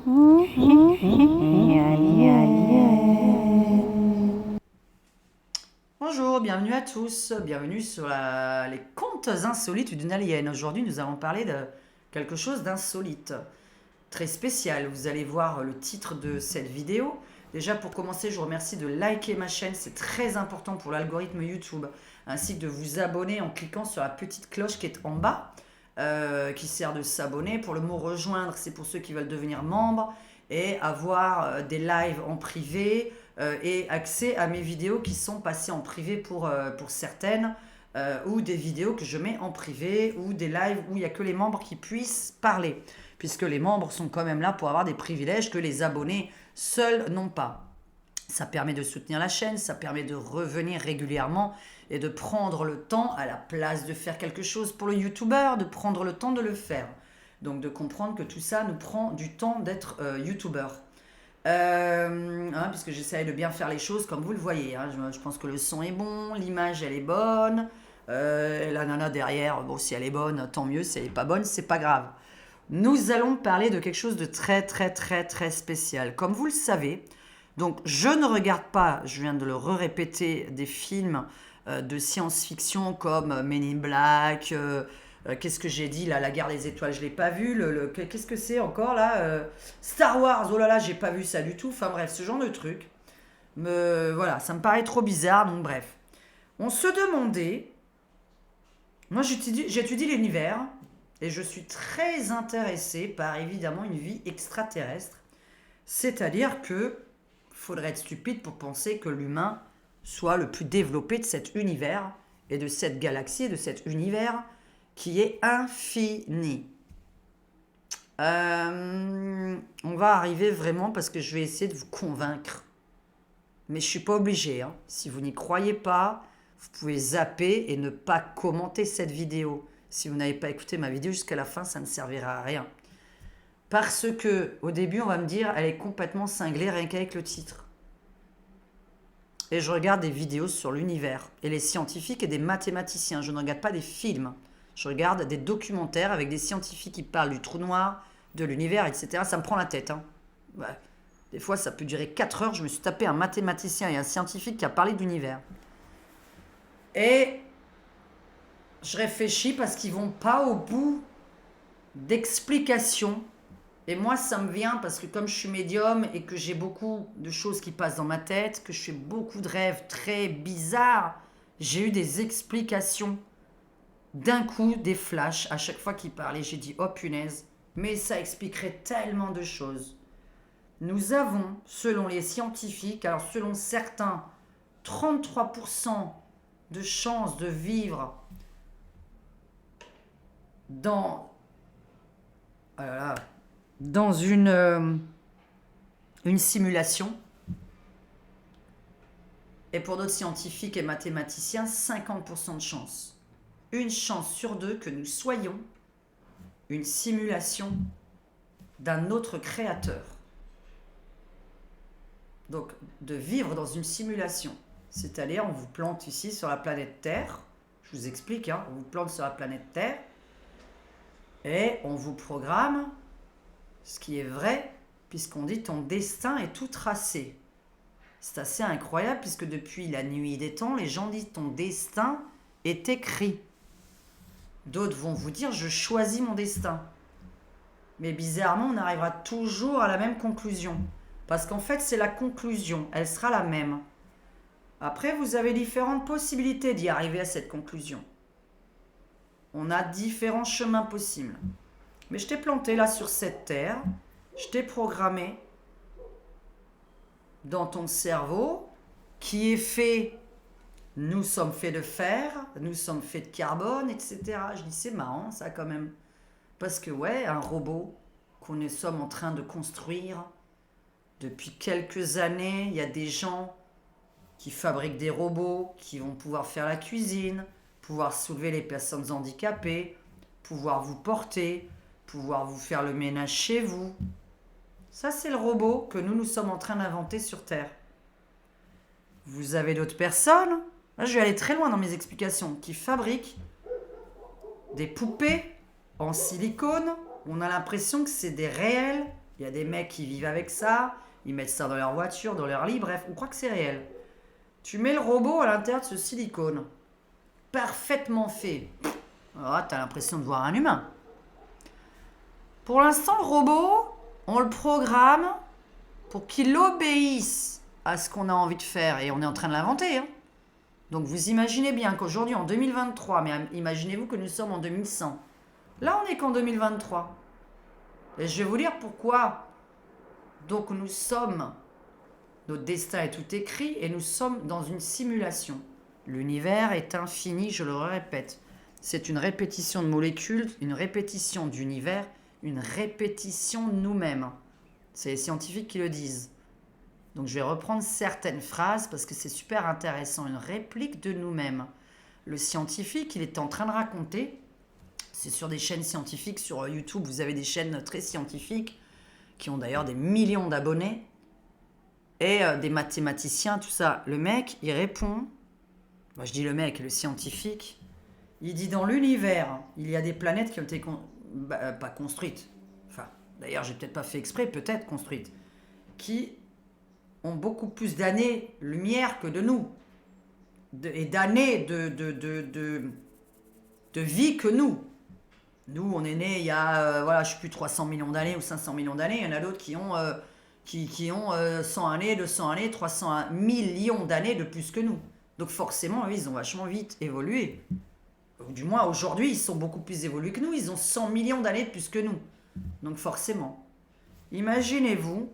Bonjour, bienvenue à tous, bienvenue sur les contes insolites d'une alien. Aujourd'hui, nous allons parler de quelque chose d'insolite, très spécial. Vous allez voir le titre de cette vidéo. Déjà, pour commencer, je vous remercie de liker ma chaîne, c'est très important pour l'algorithme YouTube, ainsi que de vous abonner en cliquant sur la petite cloche qui est en bas, qui sert de s'abonner. Pour le mot rejoindre, c'est pour ceux qui veulent devenir membres et avoir des lives en privé et accès à mes vidéos qui sont passées en privé pour certaines, ou des vidéos que je mets en privé, ou des lives où il n'y a que les membres qui puissent parler, puisque les membres sont quand même là pour avoir des privilèges que les abonnés seuls n'ont pas. Ça permet de soutenir la chaîne, ça permet de revenir régulièrement et de prendre le temps, à la place de faire quelque chose pour le youtubeur, de prendre le temps de le faire. Donc de comprendre que tout ça nous prend du temps d'être youtubeur. Puisque j'essaye de bien faire les choses comme vous le voyez. Je pense que le son est bon, l'image elle est bonne. La nana derrière, bon, si elle est bonne, tant mieux. Si elle n'est pas bonne, c'est pas grave. Nous allons parler de quelque chose de très très très très spécial. Comme vous le savez, donc je ne regarde pas, je viens de le répéter, des films de science-fiction comme Men in Black. Qu'est-ce que j'ai dit là, la guerre des étoiles, je l'ai pas vu. Qu'est-ce que c'est encore là, Star Wars, oh là là, j'ai pas vu ça du tout. Enfin bref, ce genre de truc. Voilà, ça me paraît trop bizarre. Donc bref, on se demandait. Moi, j'étudie l'univers et je suis très intéressé par évidemment une vie extraterrestre. C'est-à-dire que faudrait être stupide pour penser que l'humain soit le plus développé de cet univers et de cette galaxie et de cet univers qui est infini. On va arriver vraiment parce que je vais essayer de vous convaincre. Mais je ne suis pas obligée. Si vous n'y croyez pas, vous pouvez zapper et ne pas commenter cette vidéo. Si vous n'avez pas écouté ma vidéo jusqu'à la fin, ça ne servira à rien. Parce que au début, on va me dire, elle est complètement cinglée rien qu'avec le titre. Et je regarde des vidéos sur l'univers et les scientifiques et des mathématiciens. Je ne regarde pas des films. Je regarde des documentaires avec des scientifiques qui parlent du trou noir, de l'univers, etc. Ça me prend la tête. Ouais. Des fois, ça peut durer 4 heures. Je me suis tapé un mathématicien et un scientifique qui a parlé de l'univers. Et je réfléchis parce qu'ils vont pas au bout d'explications. Et moi, ça me vient parce que comme je suis médium et que j'ai beaucoup de choses qui passent dans ma tête, que je fais beaucoup de rêves très bizarres, j'ai eu des explications. D'un coup, des flashs, à chaque fois qu'il parlait, j'ai dit « Oh punaise !» Mais ça expliquerait tellement de choses. Nous avons, selon les scientifiques, alors selon certains, 33% de chances de vivre dans, dans une simulation. Et pour d'autres scientifiques et mathématiciens, 50% de chance. Une chance sur 2 que nous soyons une simulation d'un autre créateur. Donc, de vivre dans une simulation. C'est-à-dire, on vous plante ici sur la planète Terre. Je vous explique, on vous plante sur la planète Terre. Et on vous programme, ce qui est vrai, puisqu'on dit ton destin est tout tracé. C'est assez incroyable, puisque depuis la nuit des temps, les gens disent ton destin est écrit. D'autres vont vous dire je choisis mon destin. Mais bizarrement, on arrivera toujours à la même conclusion. Parce qu'en fait, c'est la conclusion. Elle sera la même. Après, vous avez différentes possibilités d'y arriver à cette conclusion. On a différents chemins possibles. Mais je t'ai planté là sur cette terre. Je t'ai programmé dans ton cerveau qui est fait. Nous sommes faits de fer, nous sommes faits de carbone, etc. Je dis c'est marrant ça quand même. Parce que ouais, un robot qu'on nous sommes en train de construire depuis quelques années, il y a des gens qui fabriquent des robots qui vont pouvoir faire la cuisine, pouvoir soulever les personnes handicapées, pouvoir vous porter, pouvoir vous faire le ménage chez vous. Ça c'est le robot que nous sommes en train d'inventer sur Terre. Vous avez d'autres personnes, là je vais aller très loin dans mes explications, qui fabriquent des poupées en silicone. On a l'impression que c'est des réels Il y a des mecs qui vivent avec ça, ils mettent ça dans leur voiture, dans leur lit, bref, on croit que c'est réel. Tu mets le robot à l'intérieur de ce silicone, parfaitement fait. Alors, t'as l'impression de voir un humain. Pour l'instant, le robot, on le programme pour qu'il obéisse à ce qu'on a envie de faire. Et on est en train de l'inventer. Hein. Donc vous imaginez bien qu'aujourd'hui, en 2023, mais imaginez-vous que nous sommes en 2100. Là, on n'est qu'en 2023. Et je vais vous dire pourquoi. Donc nous sommes, notre destin est tout écrit et nous sommes dans une simulation. L'univers est infini, je le répète. C'est une répétition de molécules, une répétition d'univers, une répétition de nous-mêmes. C'est les scientifiques qui le disent. Donc je vais reprendre certaines phrases parce que c'est super intéressant. Une réplique de nous-mêmes. Le scientifique, il est en train de raconter, c'est sur des chaînes scientifiques, sur YouTube, vous avez des chaînes très scientifiques qui ont d'ailleurs des millions d'abonnés et des mathématiciens, tout ça. Le mec, il répond, moi je dis le mec, le scientifique, il dit dans l'univers, il y a des planètes qui ont été pas construites, enfin d'ailleurs j'ai peut-être pas fait exprès, peut-être construites, qui ont beaucoup plus d'années-lumière que de nous, et d'années de vie que nous. Nous, on est nés il y a, voilà, je sais plus, 300 millions d'années ou 500 millions d'années. Il y en a d'autres qui ont, qui ont 100 années, 200 années, 300 millions d'années de plus que nous. Donc forcément, ils ont vachement vite évolué. Ou du moins, aujourd'hui, ils sont beaucoup plus évolués que nous. Ils ont 100 millions d'années de plus que nous. Donc forcément. Imaginez-vous,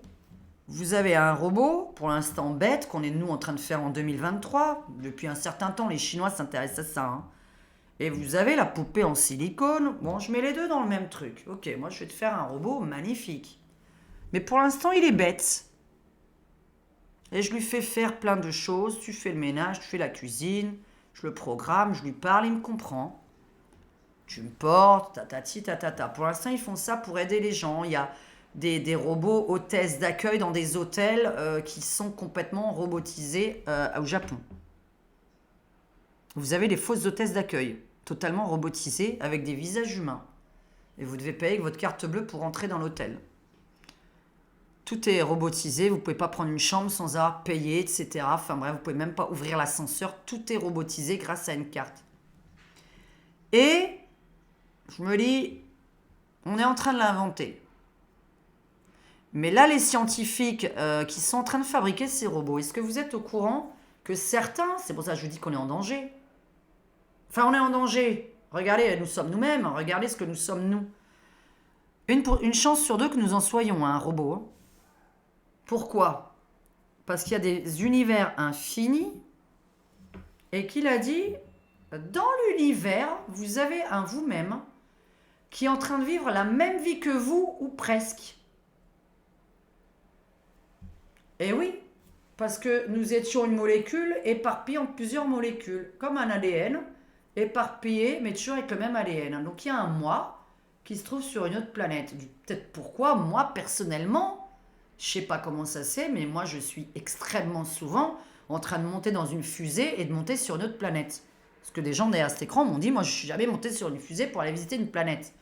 vous avez un robot, pour l'instant bête, qu'on est nous en train de faire en 2023. Depuis un certain temps, les Chinois s'intéressent à ça. Hein. Et vous avez la poupée en silicone. Bon, je mets les deux dans le même truc. Ok, moi je vais te faire un robot magnifique. Mais pour l'instant, il est bête. Et je lui fais faire plein de choses. Tu fais le ménage, tu fais la cuisine. Je le programme, je lui parle, il me comprend. Tu me portes, tatati, tatata. Pour l'instant, ils font ça pour aider les gens. Il y a des robots hôtesses d'accueil dans des hôtels qui sont complètement robotisés au Japon. Vous avez des fausses hôtesses d'accueil, totalement robotisées, avec des visages humains. Et vous devez payer avec votre carte bleue pour entrer dans l'hôtel. Tout est robotisé, vous ne pouvez pas prendre une chambre sans avoir payé, etc. Enfin bref, vous ne pouvez même pas ouvrir l'ascenseur. Tout est robotisé grâce à une carte. Et je me dis, on est en train de l'inventer. Mais là, les scientifiques qui sont en train de fabriquer ces robots, est-ce que vous êtes au courant que certains, c'est pour ça que je vous dis qu'on est en danger. Enfin, on est en danger. Regardez, nous sommes nous-mêmes. Regardez ce que nous sommes, nous. Une chance sur deux que nous en soyons, un robot. Hein. Pourquoi ? Parce qu'il y a des univers infinis et qu'il a dit, dans l'univers, vous avez un vous-même qui est en train de vivre la même vie que vous, ou presque. Et oui, parce que nous étions une molécule éparpillée en plusieurs molécules, comme un ADN, éparpillé, mais toujours avec le même ADN. Donc il y a un moi qui se trouve sur une autre planète. Peut-être pourquoi, moi, personnellement, je sais pas comment ça c'est, mais moi, je suis extrêmement souvent en train de monter dans une fusée et de monter sur une autre planète. Parce que des gens derrière cet écran m'ont dit, moi, je suis jamais monté sur une fusée pour aller visiter une planète.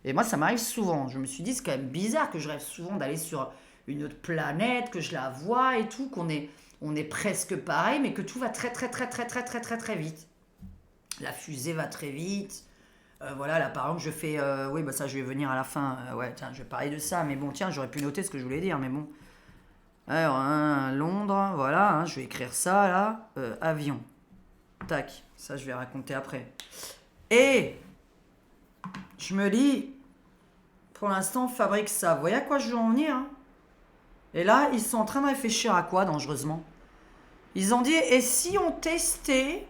Et moi, ça m'arrive souvent. Je me suis dit, c'est quand même bizarre que je rêve souvent d'aller sur une autre planète, que je la vois et tout, on est presque pareil, mais que tout va très très très très très très très très vite. La fusée va très vite. Voilà, là par exemple, je fais... oui, bah ça, je vais venir à la fin. Ouais, tiens, je vais parler de ça, mais bon, tiens, j'aurais pu noter ce que je voulais dire, mais bon. Alors, Londres, voilà, hein, je vais écrire ça, là. Avion. Tac, ça, je vais raconter après. Et je me dis, pour l'instant, on fabrique ça. Vous voyez à quoi je veux en venir hein. Et là, ils sont en train de réfléchir à quoi, dangereusement ? Ils ont dit, et si on testait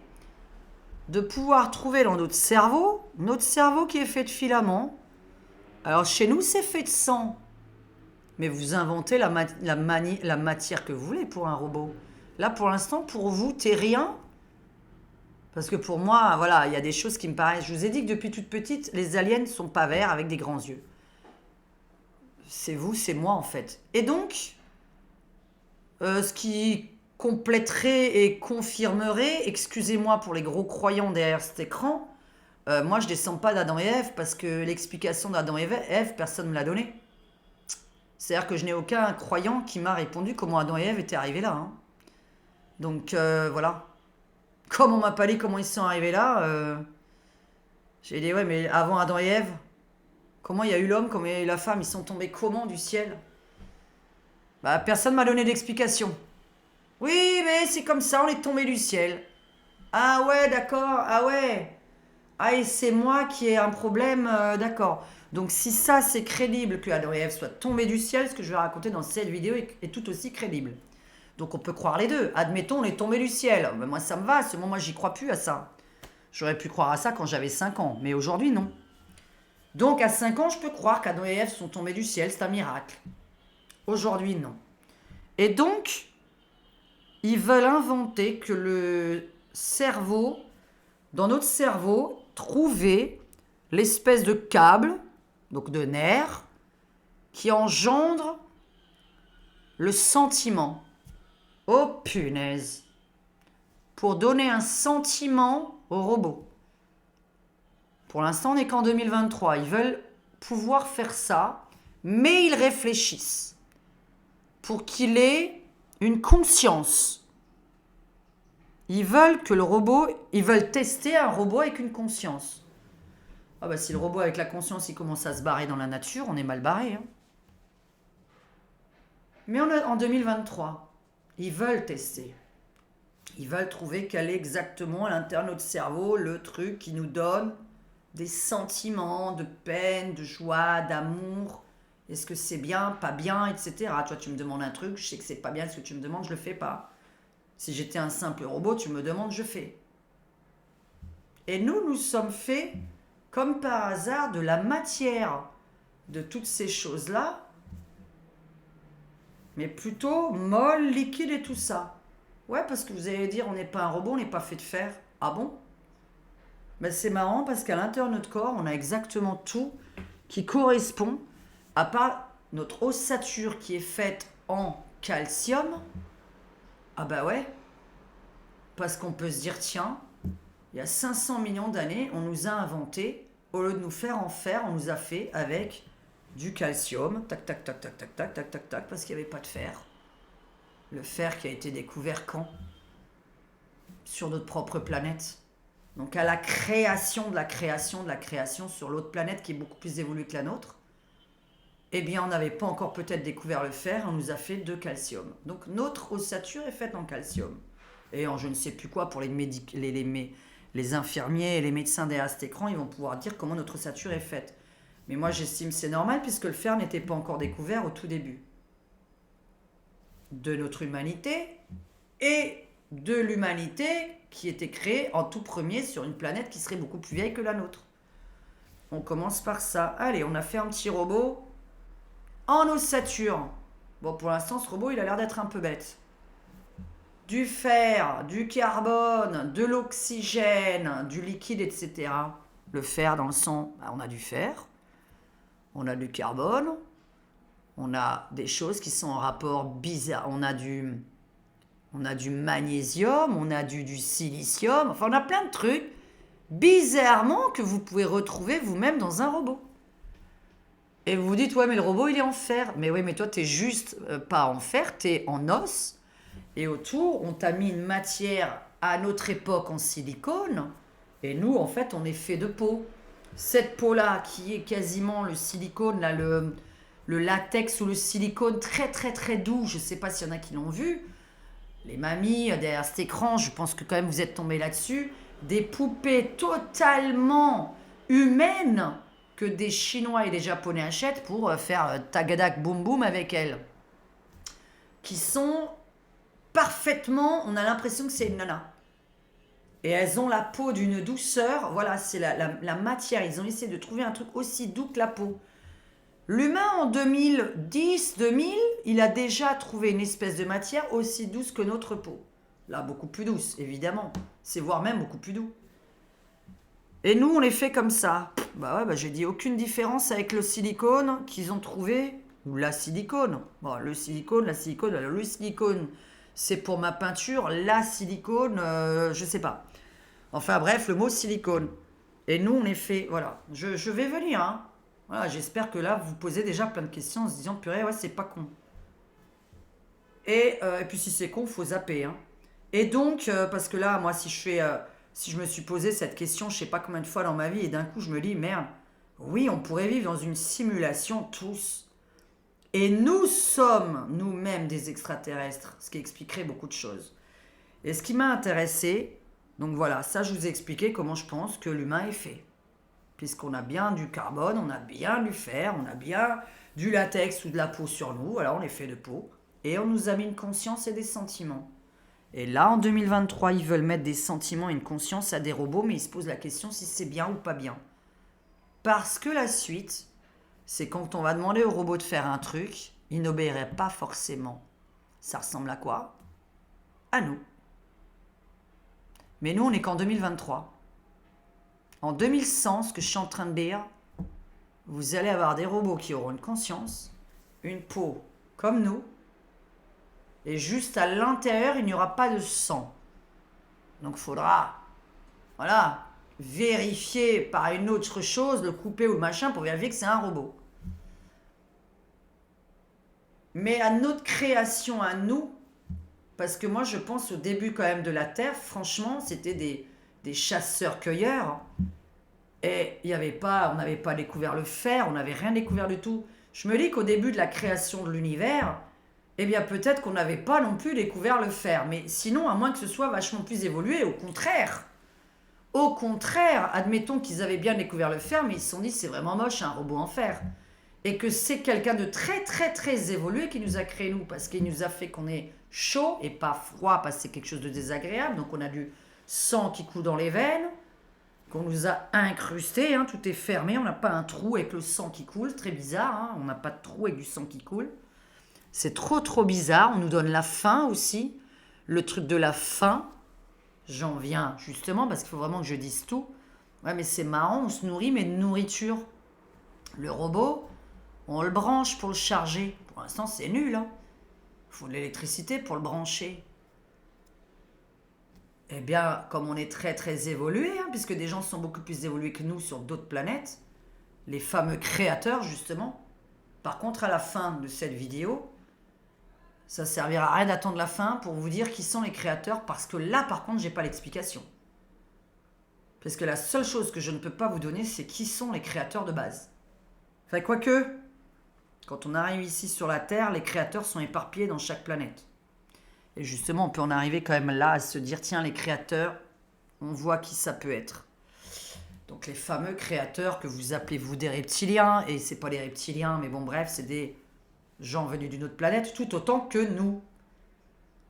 de pouvoir trouver dans notre cerveau qui est fait de filaments. Alors chez nous, c'est fait de sang. Mais vous inventez la matière que vous voulez pour un robot. Là, pour l'instant, pour vous, t'es rien. Parce que pour moi, voilà, il y a des choses qui me paraissent... Je vous ai dit que depuis toute petite, les aliens ne sont pas verts avec des grands yeux. C'est vous, c'est moi, en fait. Et donc, ce qui compléterait et confirmerait, excusez-moi pour les gros croyants derrière cet écran, moi je descends pas d'Adam et Ève parce que l'explication d'Adam et Ève, personne ne me l'a donnée. C'est-à-dire que je n'ai aucun croyant qui m'a répondu comment Adam et Ève étaient arrivés là, hein. Donc voilà. Comme on m'a pas dit comment ils sont arrivés là, j'ai dit ouais, mais avant Adam et Ève, comment il y a eu l'homme, comment il y a eu la femme, ils sont tombés comment du ciel? Bah personne m'a donné d'explication. Oui, mais c'est comme ça, on est tombé du ciel. Ah ouais, d'accord, ah ouais. Ah, et c'est moi qui ai un problème, d'accord. Donc si ça c'est crédible que Adam et Ève soient tombés du ciel, ce que je vais raconter dans cette vidéo est tout aussi crédible. Donc on peut croire les deux. Admettons, on est tombé du ciel. Ben, moi ça me va, moi j'y crois plus à ça. J'aurais pu croire à ça quand j'avais 5 ans, mais aujourd'hui non. Donc à 5 ans, je peux croire qu'Adam et Ève sont tombés du ciel, c'est un miracle. Aujourd'hui non. Et donc, ils veulent inventer que le cerveau, dans notre cerveau, trouver l'espèce de câble, donc de nerf, qui engendre le sentiment. Oh punaise! Pour donner un sentiment au robot. Pour l'instant, on n'est qu'en 2023. Ils veulent pouvoir faire ça, mais ils réfléchissent pour qu'il ait une conscience. Ils veulent que le robot, ils veulent tester un robot avec une conscience. Ah bah si le robot avec la conscience, il commence à se barrer dans la nature, on est mal barré, hein. Mais en 2023, ils veulent tester. Ils veulent trouver quel est exactement à l'intérieur de notre cerveau le truc qui nous donne des sentiments de peine, de joie, d'amour. Est-ce que c'est bien, pas bien, etc. Toi, tu me demandes un truc, je sais que c'est pas bien ce que tu me demandes, je le fais pas. Si j'étais un simple robot, tu me demandes, je fais. Et nous sommes faits, comme par hasard, de la matière de toutes ces choses-là, mais plutôt molle, liquide et tout ça. Ouais, parce que vous allez dire, on n'est pas un robot, on n'est pas fait de fer. Ah bon? Ben, c'est marrant parce qu'à l'intérieur de notre corps, on a exactement tout qui correspond, à part notre ossature qui est faite en calcium. Ah bah ouais, parce qu'on peut se dire, tiens, il y a 500 millions d'années, on nous a inventé, au lieu de nous faire en fer, on nous a fait avec du calcium, tac, tac, tac, tac, tac, tac, tac, tac, tac, parce qu'il n'y avait pas de fer. Le fer qui a été découvert quand? Sur notre propre planète. Donc à la création de la création de la création sur l'autre planète qui est beaucoup plus évoluée que la nôtre, eh bien on n'avait pas encore peut-être découvert le fer, on nous a fait de calcium. Donc notre ossature est faite en calcium. Et en je ne sais plus quoi, pour les infirmiers et les médecins derrière cet écran, ils vont pouvoir dire comment notre ossature est faite. Mais moi j'estime que c'est normal puisque le fer n'était pas encore découvert au tout début de notre humanité et de l'humanité qui était créée en tout premier sur une planète qui serait beaucoup plus vieille que la nôtre. On commence par ça. Allez, on a fait un petit robot en ossature. Bon, pour l'instant, ce robot, il a l'air d'être un peu bête. Du fer, du carbone, de l'oxygène, du liquide, etc. Le fer dans le sang, on a du fer, on a du carbone, on a des choses qui sont en rapport bizarre. On a du magnésium, on a du silicium, enfin on a plein de trucs bizarrement que vous pouvez retrouver vous-même dans un robot. Et vous vous dites, ouais mais le robot il est en fer. Mais oui, mais toi t'es juste pas en fer, t'es en os. Et autour, on t'a mis une matière à notre époque en silicone. Et nous, en fait, on est fait de peau. Cette peau-là, qui est quasiment le silicone, là, le latex ou le silicone très très très doux, je ne sais pas s'il y en a qui l'ont vu. Les mamies, derrière cet écran, je pense que quand même vous êtes tombés là-dessus. Des poupées totalement humaines que des Chinois et des Japonais achètent pour faire tagadak boum boum avec elles. Qui sont parfaitement, on a l'impression que c'est une nana. Et elles ont la peau d'une douceur, voilà, c'est la matière. Ils ont essayé de trouver un truc aussi doux que la peau. L'humain en 2010-2000, il a déjà trouvé une espèce de matière aussi douce que notre peau. Là, beaucoup plus douce, évidemment. C'est voire même beaucoup plus doux. Et nous, on les fait comme ça. Bah ouais, j'ai dit aucune différence avec le silicone qu'ils ont trouvé, ou la silicone. Bon, le silicone, la silicone, alors le silicone, c'est pour ma peinture, la silicone, je sais pas. Enfin bref, le mot silicone. Et nous, on est fait, voilà. Je vais venir, hein. Voilà, j'espère que là, vous vous posez déjà plein de questions en se disant, purée, ouais, c'est pas con. Et puis si c'est con, faut zapper, hein. Et donc, parce que là, moi, si je me suis posé cette question, je sais pas combien de fois dans ma vie, et d'un coup, je me dis, merde, oui, on pourrait vivre dans une simulation tous. Et nous sommes nous-mêmes des extraterrestres, ce qui expliquerait beaucoup de choses. Et ce qui m'a intéressé, donc voilà, ça je vous ai expliqué comment je pense que l'humain est fait. Puisqu'on a bien du carbone, on a bien du fer, on a bien du latex ou de la peau sur nous, alors on est fait de peau, et on nous a mis une conscience et des sentiments. Et là, en 2023, ils veulent mettre des sentiments et une conscience à des robots, mais ils se posent la question si c'est bien ou pas bien. Parce que la suite, c'est quand on va demander au robot de faire un truc, il n'obéirait pas forcément. Ça ressemble à quoi? À nous. Mais nous, on n'est qu'en 2023. En 2100, ce que je suis en train de dire, vous allez avoir des robots qui auront une conscience, une peau comme nous, et juste à l'intérieur, il n'y aura pas de sang. Donc il faudra, voilà, vérifier par une autre chose, le couper ou le machin, pour vérifier que c'est un robot. Mais à notre création, à nous, parce que moi je pense au début quand même de la Terre, franchement, c'était des chasseurs-cueilleurs. Et il y avait pas, on n'avait pas découvert le fer, on n'avait rien découvert du tout. Je me dis qu'au début de la création de l'univers, eh bien peut-être qu'on n'avait pas non plus découvert le fer. Mais sinon, à moins que ce soit vachement plus évolué, au contraire. Au contraire, admettons qu'ils avaient bien découvert le fer, mais ils se sont dit c'est vraiment moche un robot en fer. Et que c'est quelqu'un de très très très évolué qui nous a créé nous, parce qu'il nous a fait qu'on est chaud et pas froid, parce que c'est quelque chose de désagréable. Donc on a du sang qui coule dans les veines, qu'on nous a incrusté, hein, tout est fermé, on n'a pas un trou avec le sang qui coule, très bizarre, hein, on n'a pas de trou avec du sang qui coule. C'est trop trop bizarre, on nous donne la faim aussi, le truc de la faim, j'en viens justement parce qu'il faut vraiment que je dise tout. Ouais mais c'est marrant, on se nourrit mais de nourriture. Le robot, on le branche pour le charger. Pour l'instant c'est nul, hein. Il faut de l'électricité pour le brancher. Eh bien, comme on est très très évolué, hein, puisque des gens sont beaucoup plus évolués que nous sur d'autres planètes, les fameux créateurs justement. Par contre, à la fin de cette vidéo, ça servira à rien d'attendre la fin pour vous dire qui sont les créateurs, parce que là, par contre, j'ai pas l'explication. Parce que la seule chose que je ne peux pas vous donner, c'est qui sont les créateurs de base. Enfin, quoique, quand on arrive ici sur la Terre, les créateurs sont éparpillés dans chaque planète. Et justement, on peut en arriver quand même là à se dire, tiens, les créateurs, on voit qui ça peut être. Donc les fameux créateurs que vous appelez vous des reptiliens, et c'est pas des reptiliens, mais bon bref, c'est des gens venus d'une autre planète, tout autant que nous.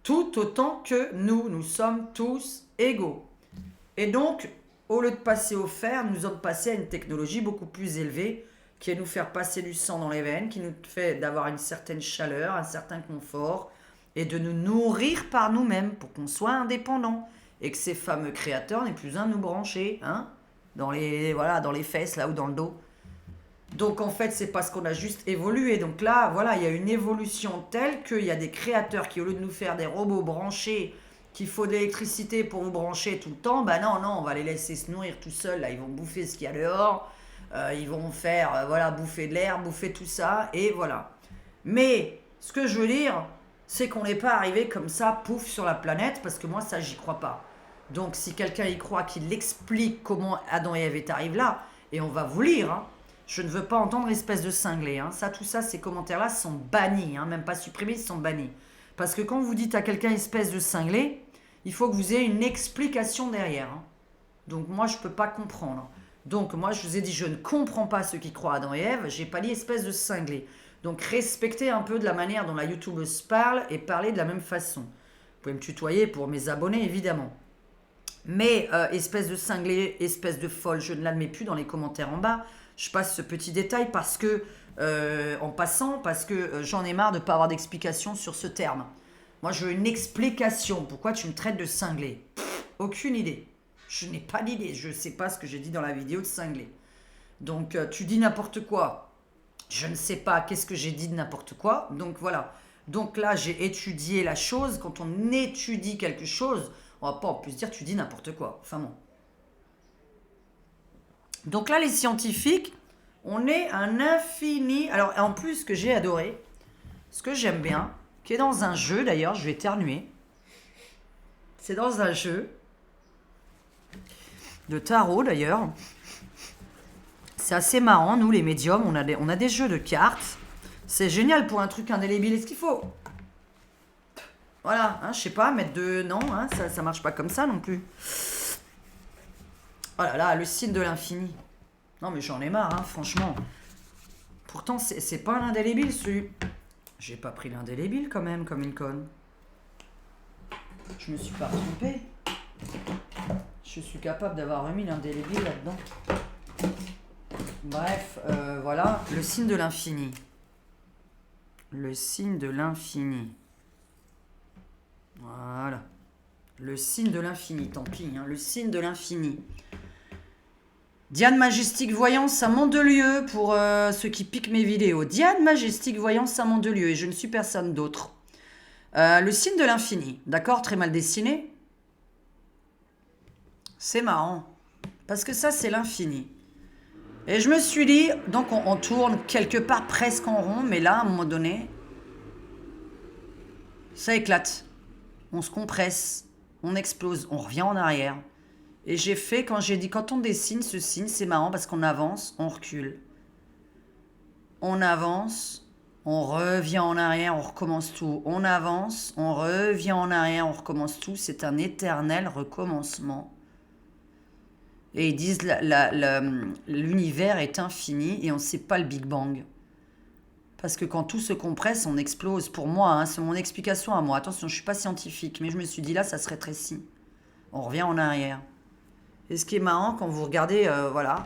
Tout autant que nous sommes tous égaux. Et donc, au lieu de passer au fer, nous sommes passés à une technologie beaucoup plus élevée, qui est nous faire passer du sang dans les veines, qui nous fait d'avoir une certaine chaleur, un certain confort, et de nous nourrir par nous-mêmes pour qu'on soit indépendants. Et que ces fameux créateurs n'aient plus besoin de nous brancher, hein, dans les fesses là ou dans le dos. Donc en fait, c'est parce qu'on a juste évolué. Donc là, voilà, il y a une évolution telle qu'il y a des créateurs qui, au lieu de nous faire des robots branchés, qu'il faut de l'électricité pour vous brancher tout le temps, bah non, on va les laisser se nourrir tout seuls. Là, ils vont bouffer ce qu'il y a dehors. Ils vont faire, bouffer de l'air, bouffer tout ça, et voilà. Mais ce que je veux dire, c'est qu'on n'est pas arrivé comme ça, pouf, sur la planète, parce que moi, ça, j'y crois pas. Donc si quelqu'un y croit, qu'il explique comment Adam et Ève est arrivés là, et on va vous lire, hein. Je ne veux pas entendre espèce de cinglé, hein. Ça, tout ça, ces commentaires-là sont bannis, hein. Même pas supprimés, ils sont bannis. Parce que quand vous dites à quelqu'un espèce de cinglé, il faut que vous ayez une explication derrière, hein. Donc moi, je peux pas comprendre. Donc moi, je vous ai dit, je ne comprends pas ceux qui croient à Adam et Ève, j'ai pas dit espèce de cinglé. Donc respectez un peu de la manière dont la youtubeuse parle et parlez de la même façon. Vous pouvez me tutoyer pour mes abonnés, évidemment. Mais espèce de cinglé, espèce de folle, je ne l'admets plus dans les commentaires en bas. Je passe ce petit détail parce que, j'en ai marre de ne pas avoir d'explication sur ce terme. Moi, je veux une explication. Pourquoi tu me traites de cinglé? Aucune idée. Je n'ai pas d'idée. Je ne sais pas ce que j'ai dit dans la vidéo de cinglé. Donc, tu dis n'importe quoi. Je ne sais pas qu'est-ce que j'ai dit de n'importe quoi. Donc, voilà. Donc là, j'ai étudié la chose. Quand on étudie quelque chose, on va pas en plus dire tu dis n'importe quoi. Enfin bon. Donc là, les scientifiques, On est un infini. Alors, en plus, ce que j'ai adoré, ce que j'aime bien, qui est dans un jeu d'ailleurs, je vais éternuer. C'est dans un jeu de tarot d'ailleurs. C'est assez marrant, nous les médiums, on a des jeux de cartes. C'est génial pour un truc indélébile. Est-ce qu'il faut... Voilà, hein, je sais pas, mettre de... Non, hein, ça marche pas comme ça non plus. Oh là là, le signe de l'infini. Non mais j'en ai marre, hein, franchement. Pourtant, c'est pas un indélébile, celui... J'ai pas pris l'indélébile quand même, comme une conne. Je me suis pas trompée. Je suis capable d'avoir remis l'indélébile là-dedans. Bref, voilà, le signe de l'infini. Le signe de l'infini. Voilà. Le signe de l'infini, tant pis, hein, le signe de l'infini. Diane Majestique Voyance à Mandelieu pour ceux qui piquent mes vidéos. Diane Majestique Voyance à Mandelieu et je ne suis personne d'autre. Le signe de l'infini, d'accord, très mal dessiné. C'est marrant, parce que ça c'est l'infini. Et je me suis dit, donc on tourne quelque part presque en rond, mais là à un moment donné, ça éclate. On se compresse, on explose, on revient en arrière. Et j'ai fait, quand j'ai dit, quand on dessine ce signe, c'est marrant parce qu'on avance, on recule. On avance, on revient en arrière, on recommence tout. On avance, on revient en arrière, on recommence tout. C'est un éternel recommencement. Et ils disent l'univers est infini et on ne sait pas le Big Bang. Parce que quand tout se compresse, on explose. Pour moi, hein, c'est mon explication à moi. Attention, je ne suis pas scientifique, mais je me suis dit là, ça se rétrécit. On revient en arrière. Et ce qui est marrant, quand vous regardez, voilà,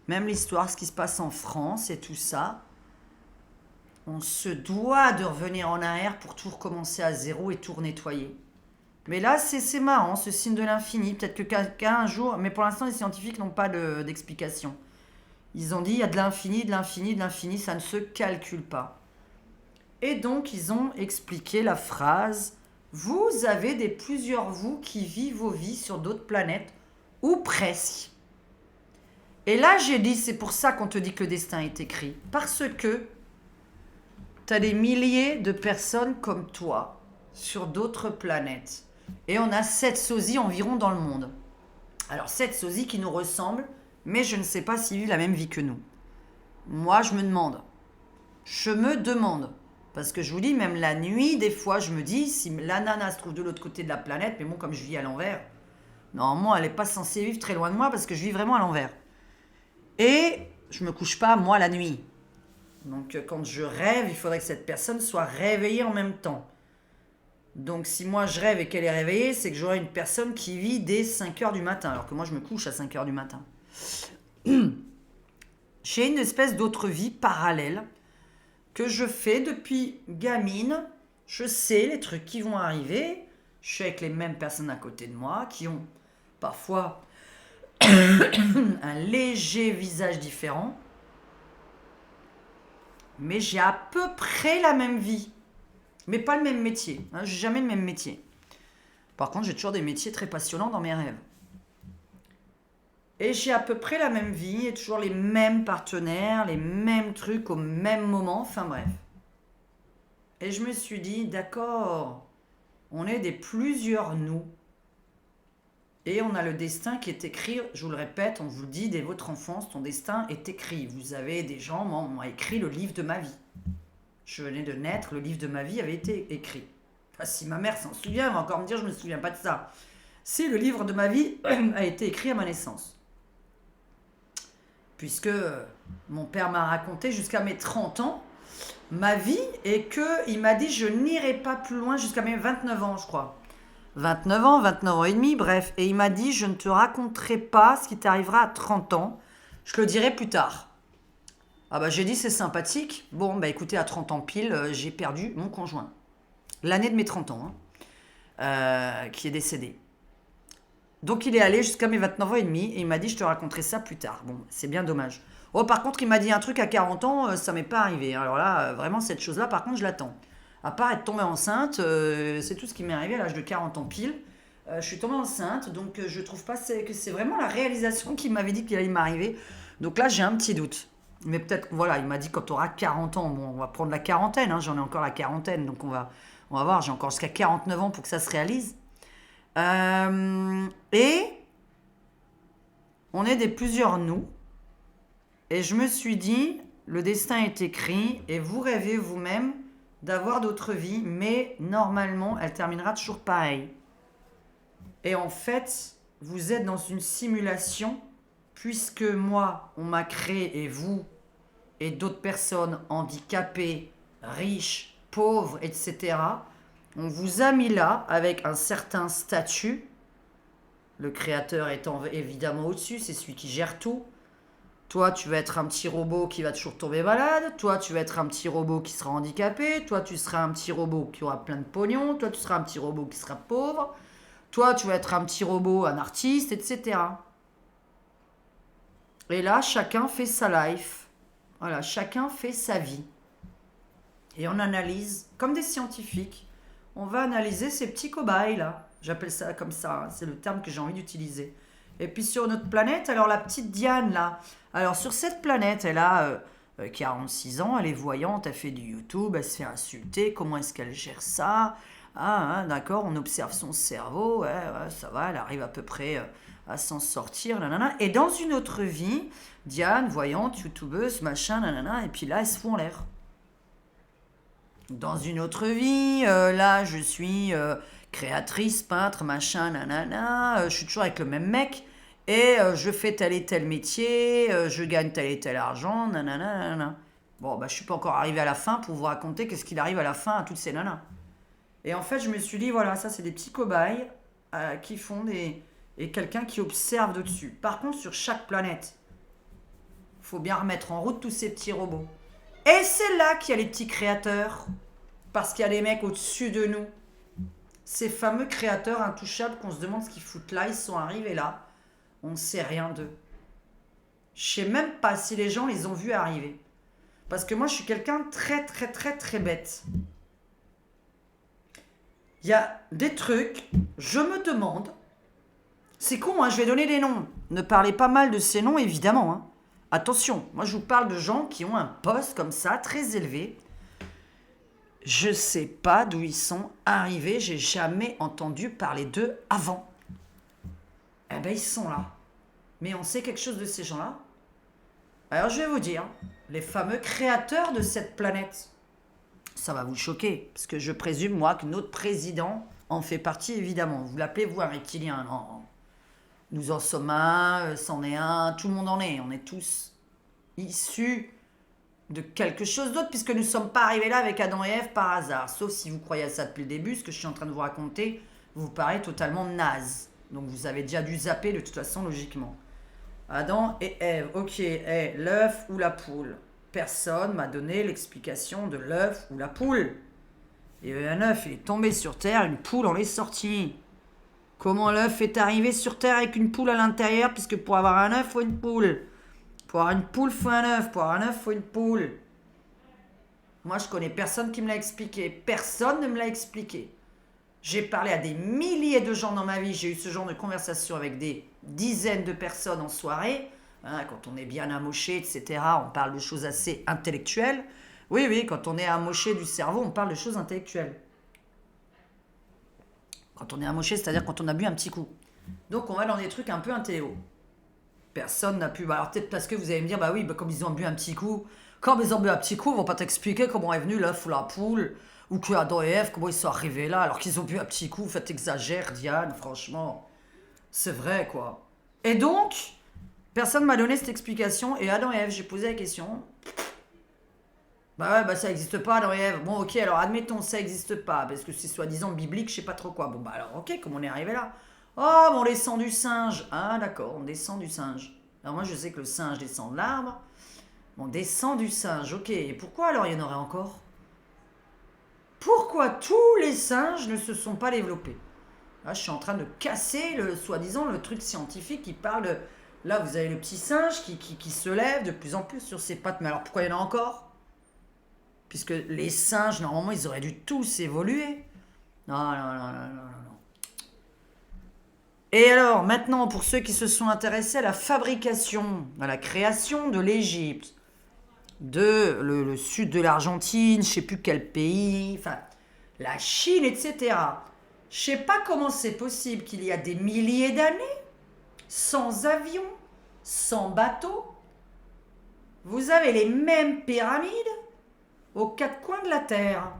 même l'histoire, ce qui se passe en France et tout ça, on se doit de revenir en arrière pour tout recommencer à zéro et tout nettoyer. Mais là, c'est marrant, ce signe de l'infini. Peut-être que quelqu'un un jour... Mais pour l'instant, les scientifiques n'ont pas d'explication. Ils ont dit, il y a de l'infini, de l'infini, de l'infini, ça ne se calcule pas. Et donc, ils ont expliqué la phrase, vous avez plusieurs vous qui vivent vos vies sur d'autres planètes, ou presque. Et là, j'ai dit, c'est pour ça qu'on te dit que le destin est écrit. Parce que tu as des milliers de personnes comme toi sur d'autres planètes. Et on a 7 sosies environ dans le monde. Alors 7 sosies qui nous ressemblent, mais je ne sais pas s'ils vivent la même vie que nous. Moi, je me demande. Parce que je vous dis, même la nuit, des fois, je me dis, si la nana se trouve de l'autre côté de la planète, mais bon, comme je vis à l'envers, normalement, elle n'est pas censée vivre très loin de moi parce que je vis vraiment à l'envers. Et je me couche pas, moi, la nuit. Donc, quand je rêve, il faudrait que cette personne soit réveillée en même temps. Donc, si moi, je rêve et qu'elle est réveillée, c'est que j'aurai une personne qui vit dès 5 heures du matin, alors que moi, je me couche à 5 heures du matin. J'ai une espèce d'autre vie parallèle que je fais depuis gamine. Je sais les trucs qui vont arriver. Je suis avec les mêmes personnes à côté de moi qui ont parfois un léger visage différent. Mais j'ai à peu près la même vie. Mais pas le même métier. Hein, j'ai jamais le même métier. Par contre, j'ai toujours des métiers très passionnants dans mes rêves. Et j'ai à peu près la même vie et toujours les mêmes partenaires, les mêmes trucs au même moment. Enfin bref. Et je me suis dit, d'accord, on est des plusieurs nous. Et on a le destin qui est écrit, je vous le répète, on vous le dit, dès votre enfance, ton destin est écrit. Vous avez des gens, moi, on m'a écrit le livre de ma vie. Je venais de naître, le livre de ma vie avait été écrit. Enfin, si ma mère s'en souvient, elle va encore me dire, je ne me souviens pas de ça. Si le livre de ma vie a été écrit à ma naissance. Puisque mon père m'a raconté jusqu'à mes 30 ans, ma vie, et qu'il m'a dit, je n'irai pas plus loin jusqu'à mes 29 ans, je crois. 29 ans et demi, bref. Et il m'a dit, je ne te raconterai pas ce qui t'arrivera à 30 ans. Je te le dirai plus tard. Ah bah j'ai dit, c'est sympathique. Bon, bah écoutez, à 30 ans pile, j'ai perdu mon conjoint. L'année de mes 30 ans, qui est décédé. Donc il est allé jusqu'à mes 29 ans et demi et il m'a dit, je te raconterai ça plus tard. Bon, c'est bien dommage. Oh, par contre, il m'a dit un truc à 40 ans, ça m'est pas arrivé. Alors là, vraiment, cette chose-là, par contre, je l'attends. À part être tombée enceinte, c'est tout ce qui m'est arrivé à l'âge de 40 ans pile. Je suis tombée enceinte, donc je trouve pas que c'est vraiment la réalisation qui m'avait dit qu'il allait m'arriver. Donc là, j'ai un petit doute. Mais peut-être, voilà, il m'a dit quand tu auras 40 ans. Bon, on va prendre la quarantaine, hein, j'en ai encore la quarantaine, donc on va voir, j'ai encore jusqu'à 49 ans pour que ça se réalise. Et on est des plusieurs nous. Et je me suis dit, le destin est écrit et vous rêvez vous-même d'avoir d'autres vies, mais normalement, elle terminera toujours pareil. Et en fait, vous êtes dans une simulation, puisque moi, on m'a créé, et vous, et d'autres personnes handicapées, riches, pauvres, etc., on vous a mis là avec un certain statut, le créateur étant évidemment au-dessus, c'est celui qui gère tout. Toi, tu vas être un petit robot qui va toujours tomber malade. Toi, tu vas être un petit robot qui sera handicapé. Toi, tu seras un petit robot qui aura plein de pognon. Toi, tu seras un petit robot qui sera pauvre. Toi, tu vas être un petit robot, un artiste, etc. Et là, chacun fait sa life. Voilà, chacun fait sa vie. Et on analyse, comme des scientifiques, on va analyser ces petits cobayes là. J'appelle ça comme ça, hein, c'est le terme que j'ai envie d'utiliser. Et puis sur notre planète, alors la petite Diane là, alors sur cette planète, elle a 46 ans, elle est voyante, elle fait du YouTube, elle se fait insulter, comment est-ce qu'elle gère ça? Ah, hein, d'accord, on observe son cerveau, ouais, ça va, elle arrive à peu près à s'en sortir, nanana. Et dans une autre vie, Diane, voyante, youtubeuse, machin, nanana, et puis là, elle se fout en l'air. Dans une autre vie, là, je suis créatrice, peintre, machin, nanana, je suis toujours avec le même mec, et je fais tel et tel métier, je gagne tel et tel argent, nanana, nanana. Bon, bah, je suis pas encore arrivé à la fin pour vous raconter qu'est-ce qu'il arrive à la fin à toutes ces nanas. Et en fait, je me suis dit, voilà, ça, c'est des petits cobayes qui font des... et quelqu'un qui observe de dessus. Par contre, sur chaque planète, il faut bien remettre en route tous ces petits robots. Et c'est là qu'il y a les petits créateurs. Parce qu'il y a les mecs au-dessus de nous. Ces fameux créateurs intouchables qu'on se demande ce qu'ils foutent là, ils sont arrivés là. On ne sait rien d'eux. Je sais même pas si les gens les ont vus arriver. Parce que moi, je suis quelqu'un de très, très, très, très bête. Il y a des trucs, je me demande... C'est con, hein, je vais donner des noms. Ne parlez pas mal de ces noms, évidemment. Hein. Attention, moi je vous parle de gens qui ont un poste comme ça, très élevé. Je sais pas d'où ils sont arrivés, j'ai jamais entendu parler d'eux avant. Eh ben ils sont là. Mais on sait quelque chose de ces gens-là. Alors je vais vous dire, les fameux créateurs de cette planète. Ça va vous choquer, parce que je présume, moi, que notre président en fait partie, évidemment. Vous l'appelez, vous, un reptilien. Non. Nous en sommes un, c'en est un, tout le monde en est. On est tous issus de quelque chose d'autre, puisque nous ne sommes pas arrivés là avec Adam et Ève par hasard. Sauf si vous croyez à ça depuis le début, ce que je suis en train de vous raconter vous paraît totalement naze. Donc vous avez déjà dû zapper de toute façon, logiquement. Adam et Ève, ok, l'œuf ou la poule? Personne m'a donné l'explication de l'œuf ou la poule. Il y avait un œuf, il est tombé sur Terre, une poule en est sortie. Comment l'œuf est arrivé sur Terre avec une poule à l'intérieur, puisque pour avoir un œuf, il faut une poule. Pour avoir une poule, il faut un œuf. Pour avoir un œuf, il faut une poule. Moi, je connais personne qui me l'a expliqué. Personne ne me l'a expliqué. J'ai parlé à des milliers de gens dans ma vie. J'ai eu ce genre de conversation avec des dizaines de personnes en soirée. Hein, quand on est bien amoché, etc., on parle de choses assez intellectuelles. Oui, quand on est amoché du cerveau, on parle de choses intellectuelles. Quand on est amoché, c'est-à-dire quand on a bu un petit coup. Donc on va dans des trucs un peu intello. Personne n'a pu... Alors peut-être parce que vous allez me dire, bah oui, comme ils ont bu un petit coup, comme ils ont bu un petit coup, ils vont pas t'expliquer comment est venu l'œuf ou la poule, ou que Adam et Ève, comment ils sont arrivés là, alors qu'ils ont bu un petit coup. Faites exagère, Diane, franchement. C'est vrai, quoi. Et donc, personne m'a donné cette explication, et Adam et Ève, j'ai posé la question. Bah ouais, bah ça existe pas, Adam et Ève. Bon, ok, alors admettons, ça existe pas, parce que c'est soi-disant biblique, je sais pas trop quoi. Bon, bah alors, ok, comment on est arrivé là? Oh, mais on descend du singe. Ah, d'accord, on descend du singe. Alors moi, je sais que le singe descend de l'arbre. On descend du singe, ok. Et pourquoi alors il y en aurait encore? Pourquoi tous les singes ne se sont pas développés? Là, je suis en train de casser le soi-disant le truc scientifique qui parle de... Là, vous avez le petit singe qui se lève de plus en plus sur ses pattes. Mais alors, pourquoi il y en a encore? Puisque les singes, normalement, ils auraient dû tous évoluer. Non. Et alors, maintenant, pour ceux qui se sont intéressés à la fabrication, à la création de l'Égypte, de le sud de l'Argentine, je sais plus quel pays, enfin, la Chine, etc. Je sais pas comment c'est possible qu'il y a des milliers d'années, sans avion, sans bateau, vous avez les mêmes pyramides aux quatre coins de la Terre.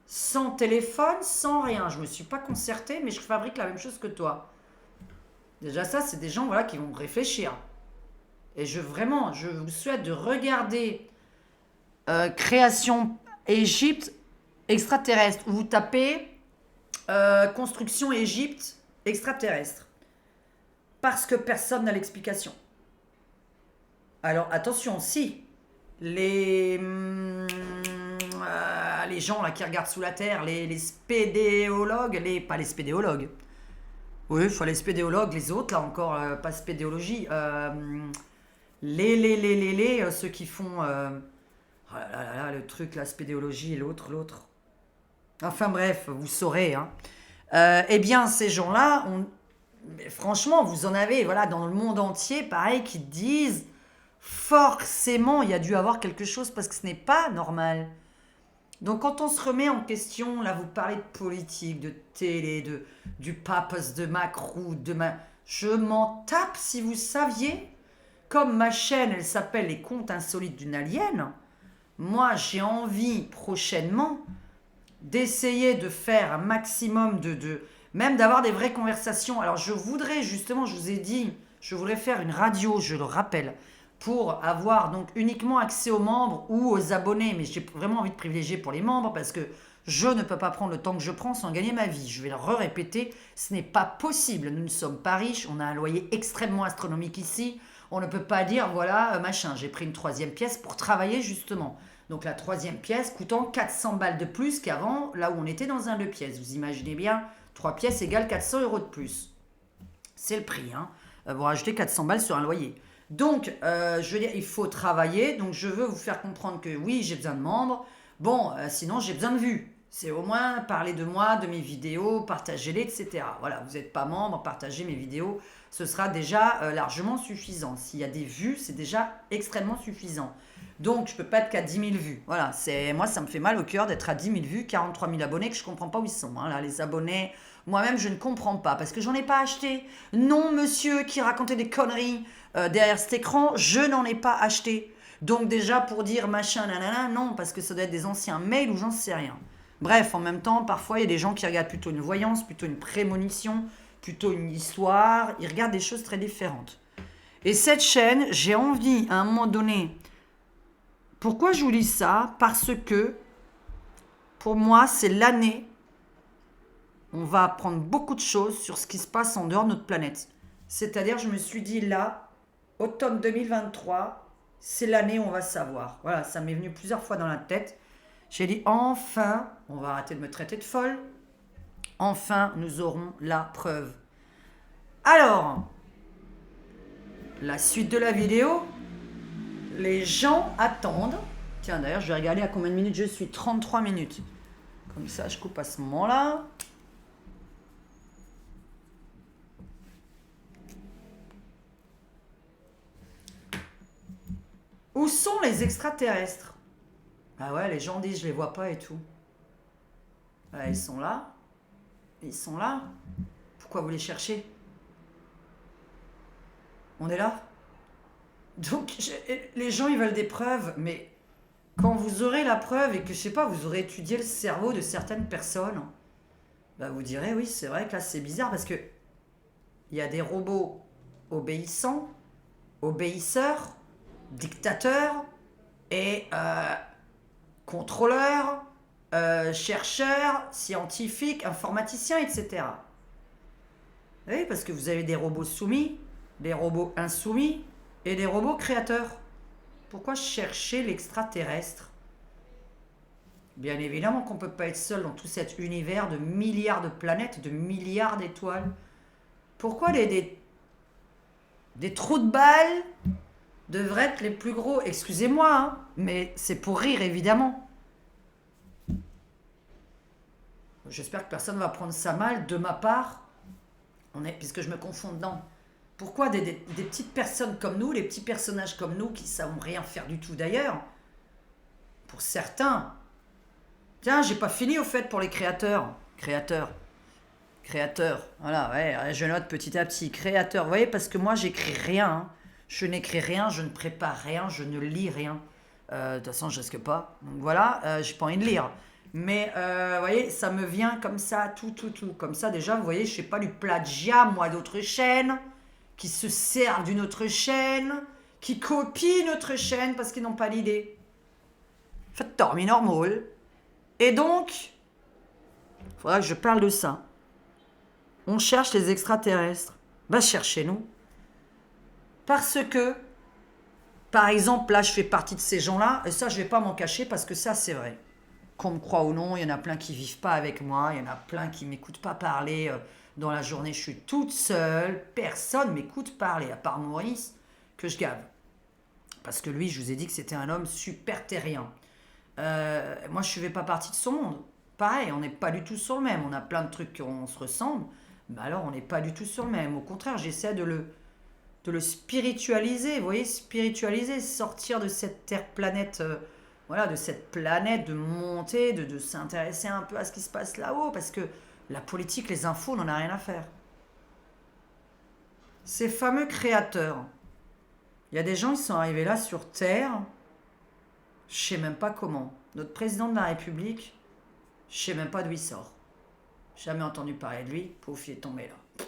Sans téléphone, sans rien. Je me suis pas concertée, mais je fabrique la même chose que toi. Déjà ça, c'est des gens voilà, qui vont réfléchir. Et je vous souhaite de regarder création Égypte extraterrestre. Où vous tapez construction Égypte extraterrestre. Parce que personne n'a l'explication. Alors attention, si les gens là, qui regardent sous la terre, les spédéologues, pas les spédéologues, oui, il faut les spédéologues, les autres là encore, pas spédéologie, ceux qui font, oh là, le truc, la spédéologie et l'autre. Enfin bref, vous saurez. Hein. Eh bien, ces gens-là, franchement, vous en avez, voilà, dans le monde entier, pareil, qui disent forcément, il y a dû avoir quelque chose parce que ce n'est pas normal. Donc quand on se remet en question, là vous parlez de politique, de télé, du papas, de Macron, je m'en tape si vous saviez. Comme ma chaîne, elle s'appelle Les Contes Insolites d'une Alien, moi j'ai envie prochainement d'essayer de faire un maximum même d'avoir des vraies conversations. Alors je voudrais justement, je vous ai dit, je voudrais faire une radio, je le rappelle, pour avoir donc uniquement accès aux membres ou aux abonnés, mais j'ai vraiment envie de privilégier pour les membres parce que je ne peux pas prendre le temps que je prends sans gagner ma vie. Je vais le répéter, ce n'est pas possible. Nous ne sommes pas riches, on a un loyer extrêmement astronomique ici. On ne peut pas dire, voilà, machin, j'ai pris une troisième pièce pour travailler justement. Donc la troisième pièce coûtant 400 balles de plus qu'avant, là où on était dans un 2 pièces. Vous imaginez bien, 3 pièces égale 400 € de plus. C'est le prix, hein. Vous rajoutez 400 balles sur un loyer. Donc, je veux dire, il faut travailler. Donc, je veux vous faire comprendre que oui, j'ai besoin de membres. Bon, sinon, j'ai besoin de vues. C'est au moins parler de moi, de mes vidéos, partagez-les, etc. Voilà, vous n'êtes pas membre, partagez mes vidéos. Ce sera déjà largement suffisant. S'il y a des vues, c'est déjà extrêmement suffisant. Donc, je ne peux pas être qu'à 10 000 vues. Voilà, moi, ça me fait mal au cœur d'être à 10 000 vues, 43 000 abonnés que je ne comprends pas où ils sont. Hein. Là, les abonnés, moi-même, je ne comprends pas parce que j'en ai pas acheté. Non, monsieur qui racontait des conneries derrière cet écran, je n'en ai pas acheté. Donc, déjà, pour dire machin, nanana, non, parce que ça doit être des anciens mails ou j'en sais rien. Bref, en même temps, parfois, il y a des gens qui regardent plutôt une voyance, plutôt une prémonition, plutôt une histoire. Ils regardent des choses très différentes. Et cette chaîne, j'ai envie, à un moment donné... Pourquoi je vous lis ça? Parce que, pour moi, c'est l'année où on va apprendre beaucoup de choses sur ce qui se passe en dehors de notre planète. C'est-à-dire, je me suis dit, là, automne 2023, c'est l'année où on va savoir. Voilà, ça m'est venu plusieurs fois dans la tête. J'ai dit, enfin, on va arrêter de me traiter de folle. Enfin, nous aurons la preuve. Alors, la suite de la vidéo... Les gens attendent. Tiens, d'ailleurs, je vais regarder à combien de minutes je suis. 33 minutes. Comme ça, je coupe à ce moment-là. Où sont les extraterrestres? Ah ouais, les gens disent, je les vois pas et tout. Ah, ils sont là. Ils sont là. Pourquoi vous les cherchez? On est là. Donc, les gens, ils veulent des preuves, mais quand vous aurez la preuve et que, je sais pas, vous aurez étudié le cerveau de certaines personnes, bah vous direz, oui, c'est vrai que là, c'est bizarre parce que il y a des robots obéissants, obéisseurs, dictateurs et contrôleurs, chercheurs, scientifiques, informaticiens, etc. Oui, parce que vous avez des robots soumis, des robots insoumis, et des robots créateurs. Pourquoi chercher l'extraterrestre? Bien évidemment qu'on ne peut pas être seul dans tout cet univers de milliards de planètes, de milliards d'étoiles. Pourquoi des trous de balles devraient être les plus gros? Excusez-moi, hein, mais c'est pour rire évidemment. J'espère que personne ne va prendre ça mal de ma part, puisque je me confonds dedans. Pourquoi des petites personnes comme nous, les petits personnages comme nous qui ne savent rien faire du tout d'ailleurs, pour certains. Tiens, j'ai pas fini au fait pour les créateurs. Créateur. Voilà, ouais, je note petit à petit. Créateur. Vous voyez, parce que moi, j'écris rien. Hein. Je n'écris rien, je ne prépare rien, je ne lis rien. De toute façon, je risque pas. Donc voilà, j'ai pas envie de lire. Mais, vous voyez, ça me vient comme ça, tout. Comme ça, déjà, vous voyez, je fais pas du plagiat, moi, d'autres chaînes, qui se servent d'une autre chaîne, qui copient notre chaîne parce qu'ils n'ont pas l'idée. Faites dormir normal. Et donc, il faudra que je parle de ça. On cherche les extraterrestres. Bah, cherchez-nous. Parce que, par exemple, là, je fais partie de ces gens-là, et ça, je vais pas m'en cacher parce que ça, c'est vrai. Qu'on me croit ou non, il y en a plein qui vivent pas avec moi, il y en a plein qui m'écoutent pas parler. Dans la journée, je suis toute seule, personne m'écoute parler, à part Maurice, que je gave. Parce que lui, je vous ai dit que c'était un homme super terrien. Moi, je ne fais pas partie de son monde. Pareil, on n'est pas du tout sur le même. On a plein de trucs qu'on se ressemble, mais alors on n'est pas du tout sur le même. Au contraire, j'essaie de le spiritualiser. Vous voyez, spiritualiser, sortir de cette terre-planète, voilà, de cette planète, de monter, de s'intéresser un peu à ce qui se passe là-haut, parce que la politique, les infos, on n'en a rien à faire. Ces fameux créateurs, il y a des gens qui sont arrivés là sur Terre, je sais même pas comment. Notre président de la République, je sais même pas d'où il sort. Jamais entendu parler de lui, pauvre, il est tombé là.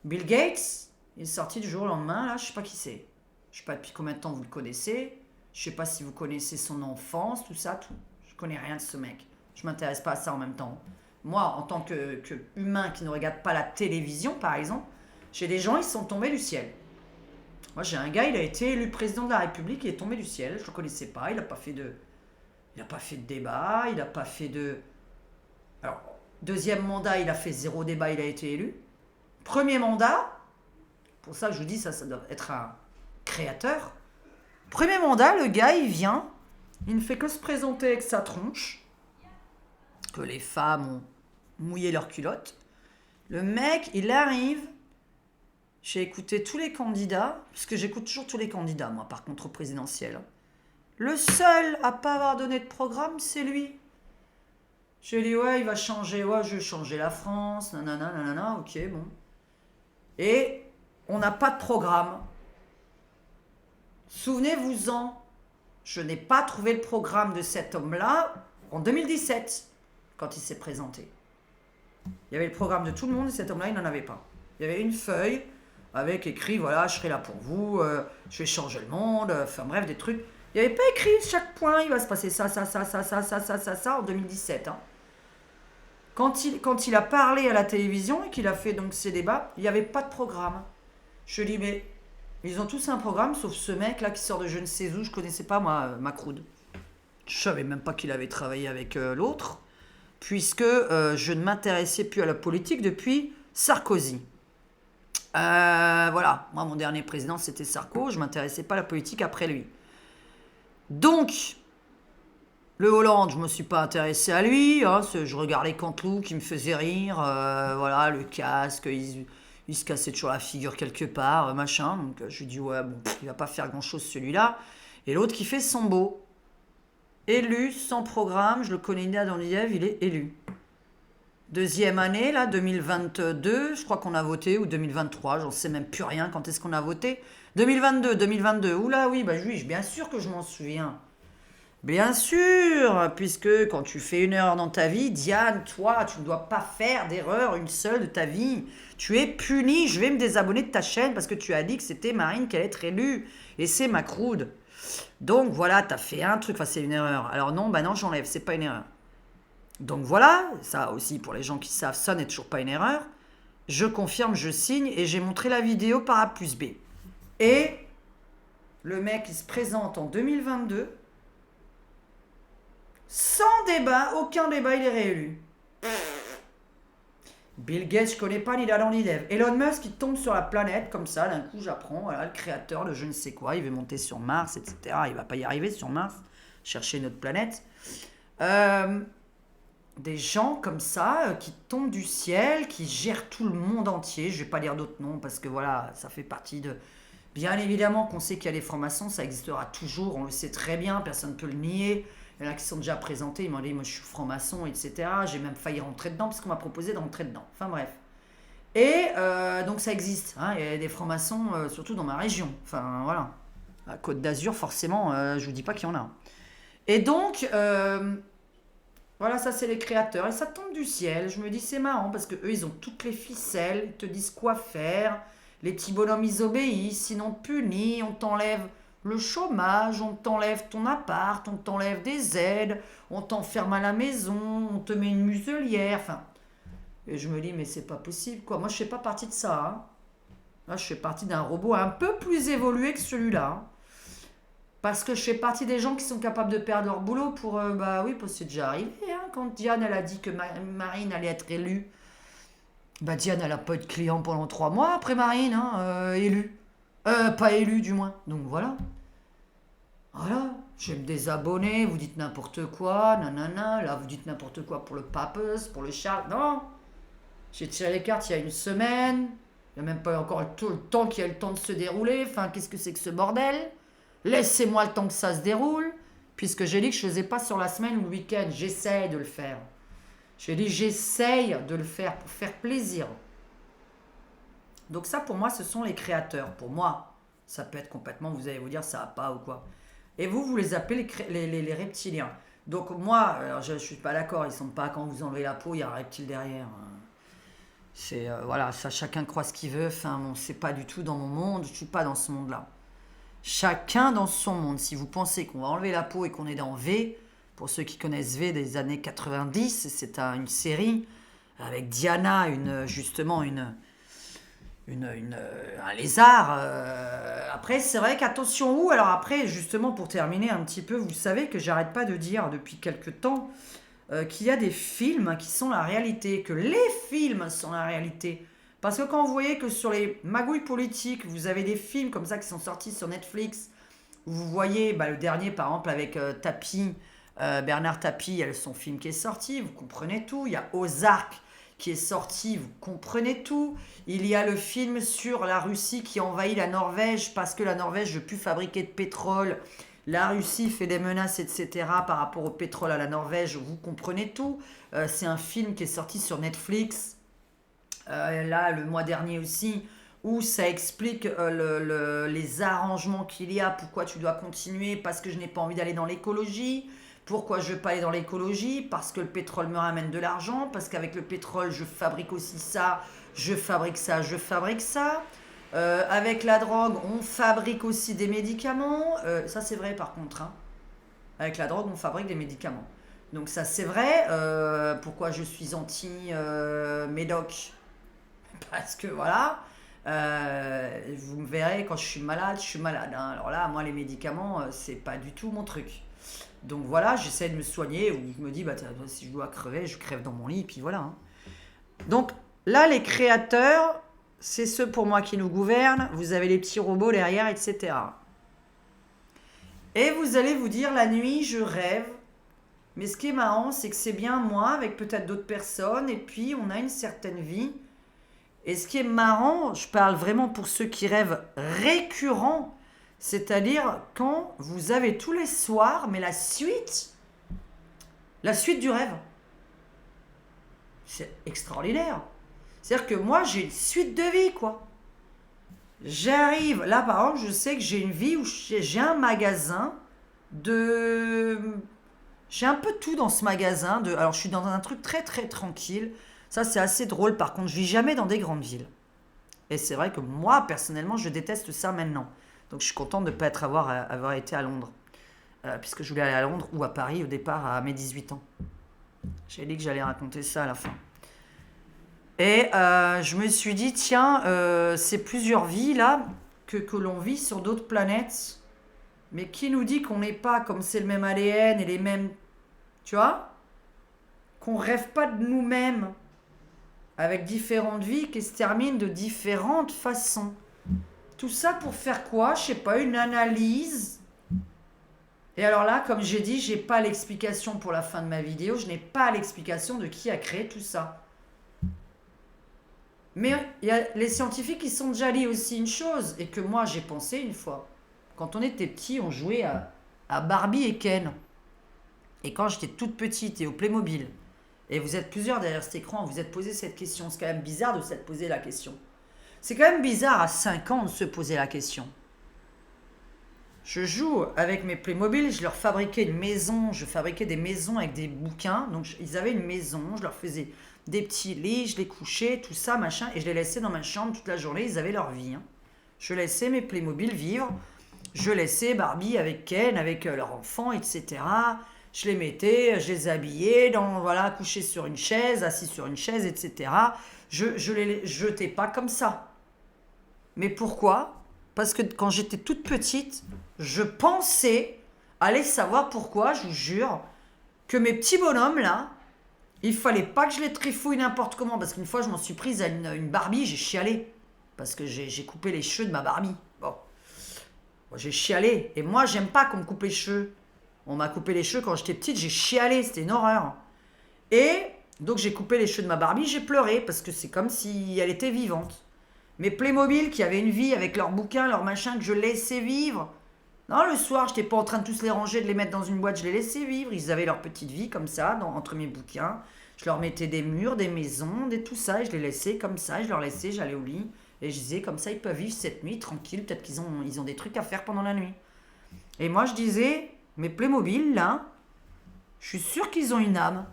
Bill Gates, il est sorti du jour au lendemain, là, je sais pas qui c'est. Je sais pas depuis combien de temps vous le connaissez. Je sais pas si vous connaissez son enfance, tout ça, tout. Je connais rien de ce mec. Je m'intéresse pas à ça en même temps. Moi, en tant que humain qui ne regarde pas la télévision, par exemple, j'ai des gens, ils sont tombés du ciel. Moi, j'ai un gars, il a été élu président de la République, il est tombé du ciel. Je ne le connaissais pas, il n'a pas fait de débat, il n'a pas fait de... Alors, deuxième mandat, il a fait 0 débat, il a été élu. Premier mandat, pour ça je vous dis, ça doit être un créateur. Premier mandat, le gars, il vient, il ne fait que se présenter avec sa tronche, que les femmes ont mouillé leurs culottes. Le mec, il arrive, j'ai écouté tous les candidats, parce que j'écoute toujours tous les candidats, moi, par contre, au présidentiel. Le seul à pas avoir donné de programme, c'est lui. J'ai dit, ouais, il va changer, ouais, je vais changer la France, nanana, ok, bon. Et on n'a pas de programme. Souvenez-vous-en, je n'ai pas trouvé le programme de cet homme-là en 2017, quand il s'est présenté. Il y avait le programme de tout le monde et cet homme-là, il n'en avait pas. Il y avait une feuille avec écrit, voilà, je serai là pour vous, je vais changer le monde, enfin bref, des trucs. Il n'y avait pas écrit chaque point, il va se passer ça en 2017. Hein. Quand il a parlé à la télévision et qu'il a fait donc ses débats, il n'y avait pas de programme. Je dis, mais ils ont tous un programme, sauf ce mec-là qui sort de je ne sais où, je ne connaissais pas, moi, Macroud. Je ne savais même pas qu'il avait travaillé avec l'autre, puisque je ne m'intéressais plus à la politique depuis Sarkozy. Voilà, moi, mon dernier président, c'était Sarko, je ne m'intéressais pas à la politique après lui. Donc, le Hollande, je ne me suis pas intéressé à lui, hein, je regardais Canteloup qui me faisait rire, voilà, le casque, il se cassait toujours la figure quelque part, machin, donc je lui dis, ouais, bon, il va pas faire grand-chose celui-là. Et l'autre qui fait Sambo, élu, sans programme, je le connais dans l'IEV, il est élu. Deuxième année, là, 2022, je crois qu'on a voté, ou 2023, j'en sais même plus rien, quand est-ce qu'on a voté 2022, oula, oui, bah oui, bien sûr que je m'en souviens. Bien sûr, puisque quand tu fais une erreur dans ta vie, Diane, toi, tu ne dois pas faire d'erreur une seule de ta vie. Tu es puni, je vais me désabonner de ta chaîne parce que tu as dit que c'était Marine qui allait être élue. Et c'est Macroud. Donc voilà, tu as fait un truc, enfin c'est une erreur. Alors non, bah non, j'enlève, c'est pas une erreur. Donc voilà, ça aussi pour les gens qui savent, ça n'est toujours pas une erreur. Je confirme, je signe et j'ai montré la vidéo par A plus B. Et le mec, il se présente en 2022... sans débat, aucun débat, il est réélu. Bill Gates, je connais pas ni d'Adam ni d'Ève. Elon Musk, il tombe sur la planète, comme ça, d'un coup, j'apprends, voilà, le créateur de je ne sais quoi, il veut monter sur Mars, etc. Il va pas y arriver sur Mars, chercher notre planète. des gens comme ça qui tombent du ciel, qui gèrent tout le monde entier. Je vais pas dire d'autres noms parce que voilà, ça fait partie de... Bien évidemment qu'on sait qu'il y a les francs-maçons, ça existera toujours, on le sait très bien, personne ne peut le nier. Il y en a qui sont déjà présentés, ils m'ont dit moi je suis franc-maçon, etc. J'ai même failli rentrer dedans parce qu'on m'a proposé de rentrer dedans. Enfin bref. Et donc ça existe, hein, il y a des francs-maçons, surtout dans ma région. Enfin voilà. À Côte d'Azur, forcément, je vous dis pas qu'il y en a. Et donc, voilà, ça c'est les créateurs. Et ça tombe du ciel. Je me dis c'est marrant parce que eux ils ont toutes les ficelles, ils te disent quoi faire. Les petits bonhommes ils obéissent, sinon punis, on t'enlève le chômage, on t'enlève ton appart, on t'enlève des aides, on t'enferme à la maison, on te met une muselière. Enfin, et je me dis mais c'est pas possible quoi. Moi je fais pas partie de ça, hein. Là je fais partie d'un robot un peu plus évolué que celui-là, hein. Parce que je fais partie des gens qui sont capables de perdre leur boulot pour... bah oui, parce que c'est déjà arrivé. Hein, quand Diane, elle a dit que Marine allait être élue. Bah Diane, elle a pas eu de client pendant 3 mois après Marine, hein, élue. Pas élue du moins. Donc voilà. Voilà. Je vais me désabonner, vous dites n'importe quoi, nanana. Là, vous dites n'importe quoi pour le Papes, pour le Charles. Non. J'ai tiré les cartes il y a une semaine. Il n'y a même pas encore tout le temps qu'il y a le temps de se dérouler. Enfin, qu'est-ce que c'est que ce bordel? Laissez-moi le temps que ça se déroule, puisque j'ai dit que je ne faisais pas sur la semaine ou le week-end. J'essaye de le faire. J'ai dit j'essaye de le faire pour faire plaisir. Donc ça, pour moi, ce sont les créateurs. Pour moi, ça peut être complètement, vous allez vous dire, ça va pas ou quoi. Et vous, vous les appelez les reptiliens. Donc moi, alors je ne suis pas d'accord, ils ne sont pas quand vous enlevez la peau, il y a un reptile derrière. C'est, voilà, ça, chacun croit ce qu'il veut. Enfin, bon, c'est pas du tout dans mon monde, je ne suis pas dans ce monde-là. Chacun dans son monde. Si vous pensez qu'on va enlever la peau et qu'on est dans V, pour ceux qui connaissent V des années 90, c'est une série avec Diana, justement un lézard. Après, c'est vrai qu'attention où. Alors après, justement, pour terminer un petit peu, vous savez que j'arrête pas de dire depuis quelque temps qu'il y a des films qui sont la réalité, que les films sont la réalité. Parce que quand vous voyez que sur les magouilles politiques, vous avez des films comme ça qui sont sortis sur Netflix, où vous voyez le dernier par exemple avec Tapie, Bernard Tapie, il y a son film qui est sorti, vous comprenez tout. Il y a Ozark qui est sorti, vous comprenez tout. Il y a le film sur la Russie qui envahit la Norvège parce que la Norvège ne veut plus fabriquer de pétrole. La Russie fait des menaces, etc. par rapport au pétrole à la Norvège, vous comprenez tout. C'est un film qui est sorti sur Netflix. Là, le mois dernier aussi, où ça explique les arrangements qu'il y a, pourquoi tu dois continuer, parce que je n'ai pas envie d'aller dans l'écologie, pourquoi je ne veux pas aller dans l'écologie, parce que le pétrole me ramène de l'argent, parce qu'avec le pétrole, je fabrique aussi ça, je fabrique ça, je fabrique ça. Avec la drogue, on fabrique aussi des médicaments. Ça, c'est vrai par contre, hein. Avec la drogue, on fabrique des médicaments. Donc ça, c'est vrai. Pourquoi je suis anti-médoc? Parce que voilà, vous me verrez quand je suis malade, hein. Alors là, moi, les médicaments, c'est pas du tout mon truc. Donc voilà, j'essaie de me soigner, ou je me dis, si je dois crever, je crève dans mon lit, et puis voilà, hein. Donc là, les créateurs, c'est ceux pour moi qui nous gouvernent. Vous avez les petits robots derrière, etc. Et vous allez vous dire, la nuit, je rêve. Mais ce qui est marrant, c'est que c'est bien moi, avec peut-être d'autres personnes, et puis on a une certaine vie. Et ce qui est marrant, je parle vraiment pour ceux qui rêvent récurrents, c'est-à-dire quand vous avez tous les soirs, mais la suite du rêve. C'est extraordinaire. C'est-à-dire que moi, j'ai une suite de vie, quoi. J'arrive, là par exemple, je sais que j'ai une vie où j'ai un magasin de... J'ai un peu tout dans ce magasin. Alors je suis dans un truc très très tranquille. Ça c'est assez drôle, par contre, je vis jamais dans des grandes villes. Et c'est vrai que moi, personnellement, je déteste ça maintenant. Donc je suis contente de ne pas avoir été à Londres. Puisque je voulais aller à Londres ou à Paris au départ à mes 18 ans. J'ai dit que j'allais raconter ça à la fin. Et je me suis dit, tiens, c'est plusieurs vies là que l'on vit sur d'autres planètes. Mais qui nous dit qu'on n'est pas, comme c'est le même ADN et les mêmes... Tu vois? Qu'on rêve pas de nous-mêmes avec différentes vies qui se terminent de différentes façons. Tout ça pour faire quoi? Je sais pas, une analyse Et alors là, comme j'ai dit, j'ai pas l'explication pour la fin de ma vidéo. Je n'ai pas l'explication de qui a créé tout ça. Mais il y a les scientifiques qui sont déjà dit aussi une chose, et que moi j'ai pensé une fois. Quand on était petit, on jouait à Barbie et Ken. Et quand j'étais toute petite et au Playmobil, et vous êtes plusieurs derrière cet écran, vous êtes posé cette question. C'est quand même bizarre de s'être posé la question. C'est quand même bizarre à 5 ans de se poser la question. Je joue avec mes Playmobil, je leur fabriquais une maison, je fabriquais des maisons avec des bouquins. Donc ils avaient une maison, je leur faisais des petits lits, je les couchais, tout ça, machin, et je les laissais dans ma chambre toute la journée, ils avaient leur vie. Hein. Je laissais mes Playmobil vivre, je laissais Barbie avec Ken, avec leur enfant, etc. Je les mettais, je les habillais, voilà, couchés sur une chaise, assis sur une chaise, etc. Je les jetais pas comme ça. Mais pourquoi? Parce que quand j'étais toute petite, je pensais, aller savoir pourquoi, je vous jure, que mes petits bonhommes là, il fallait pas que je les trifouille n'importe comment. Parce qu'une fois, je m'en suis prise à une Barbie, j'ai chialé. Parce que j'ai coupé les cheveux de ma Barbie. Bon, j'ai chialé. Et moi, j'aime pas qu'on me coupe les cheveux. On m'a coupé les cheveux quand j'étais petite, j'ai chialé, c'était une horreur. Et donc j'ai coupé les cheveux de ma Barbie, j'ai pleuré parce que c'est comme si elle était vivante. Mes Playmobil qui avaient une vie avec leurs bouquins, leurs machins que je laissais vivre. Non, le soir, j'étais pas en train de tous les ranger, de les mettre dans une boîte, je les laissais vivre. Ils avaient leur petite vie comme ça, entre mes bouquins. Je leur mettais des murs, des maisons, tout ça, et je les laissais comme ça, je leur laissais, j'allais au lit. Et je disais, comme ça, ils peuvent vivre cette nuit tranquille, peut-être qu'ils ont des trucs à faire pendant la nuit. Et moi, je disais, mes Playmobil, là, je suis sûre qu'ils ont une âme.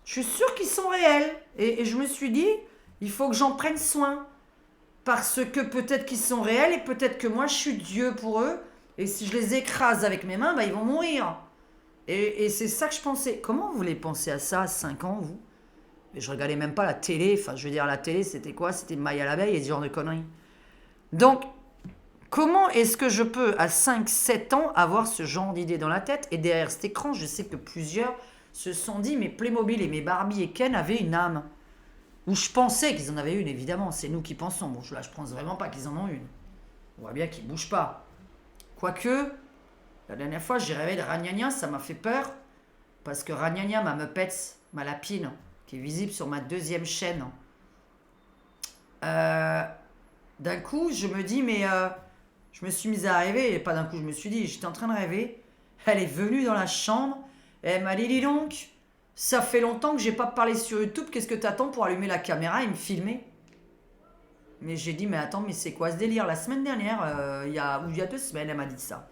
Je suis sûre qu'ils sont réels. Et je me suis dit, il faut que j'en prenne soin. Parce que peut-être qu'ils sont réels et peut-être que moi, je suis Dieu pour eux. Et si je les écrase avec mes mains, bah, ils vont mourir. Et c'est ça que je pensais. Comment vous voulez penser à ça à 5 ans, vous? Et je regardais même pas la télé. Enfin, je veux dire, la télé, c'était quoi? C'était Maya l'abeille et ce genre de conneries. Donc, comment est-ce que je peux, à 5, 7 ans, avoir ce genre d'idée dans la tête? Et derrière cet écran, je sais que plusieurs se sont dit, mes Playmobil et mes Barbie et Ken avaient une âme. Ou je pensais qu'ils en avaient une, évidemment. C'est nous qui pensons. Bon, là, je pense vraiment pas qu'ils en ont une. On voit bien qu'ils ne bougent pas. Quoique, la dernière fois, j'ai rêvé de Ragnagna, ça m'a fait peur. Parce que Ragnagna, ma Muppets, ma lapine, qui est visible sur ma 2e chaîne, d'un coup, je me dis, mais je me suis mise à rêver. Et pas d'un coup, je me suis dit, j'étais en train de rêver. Elle est venue dans la chambre. Et elle m'a dit, dis donc, ça fait longtemps que j'ai pas parlé sur YouTube. Qu'est-ce que t'attends pour allumer la caméra et me filmer? Mais j'ai dit, mais attends, mais c'est quoi ce délire? La semaine dernière, il y a 2 semaines, elle m'a dit ça.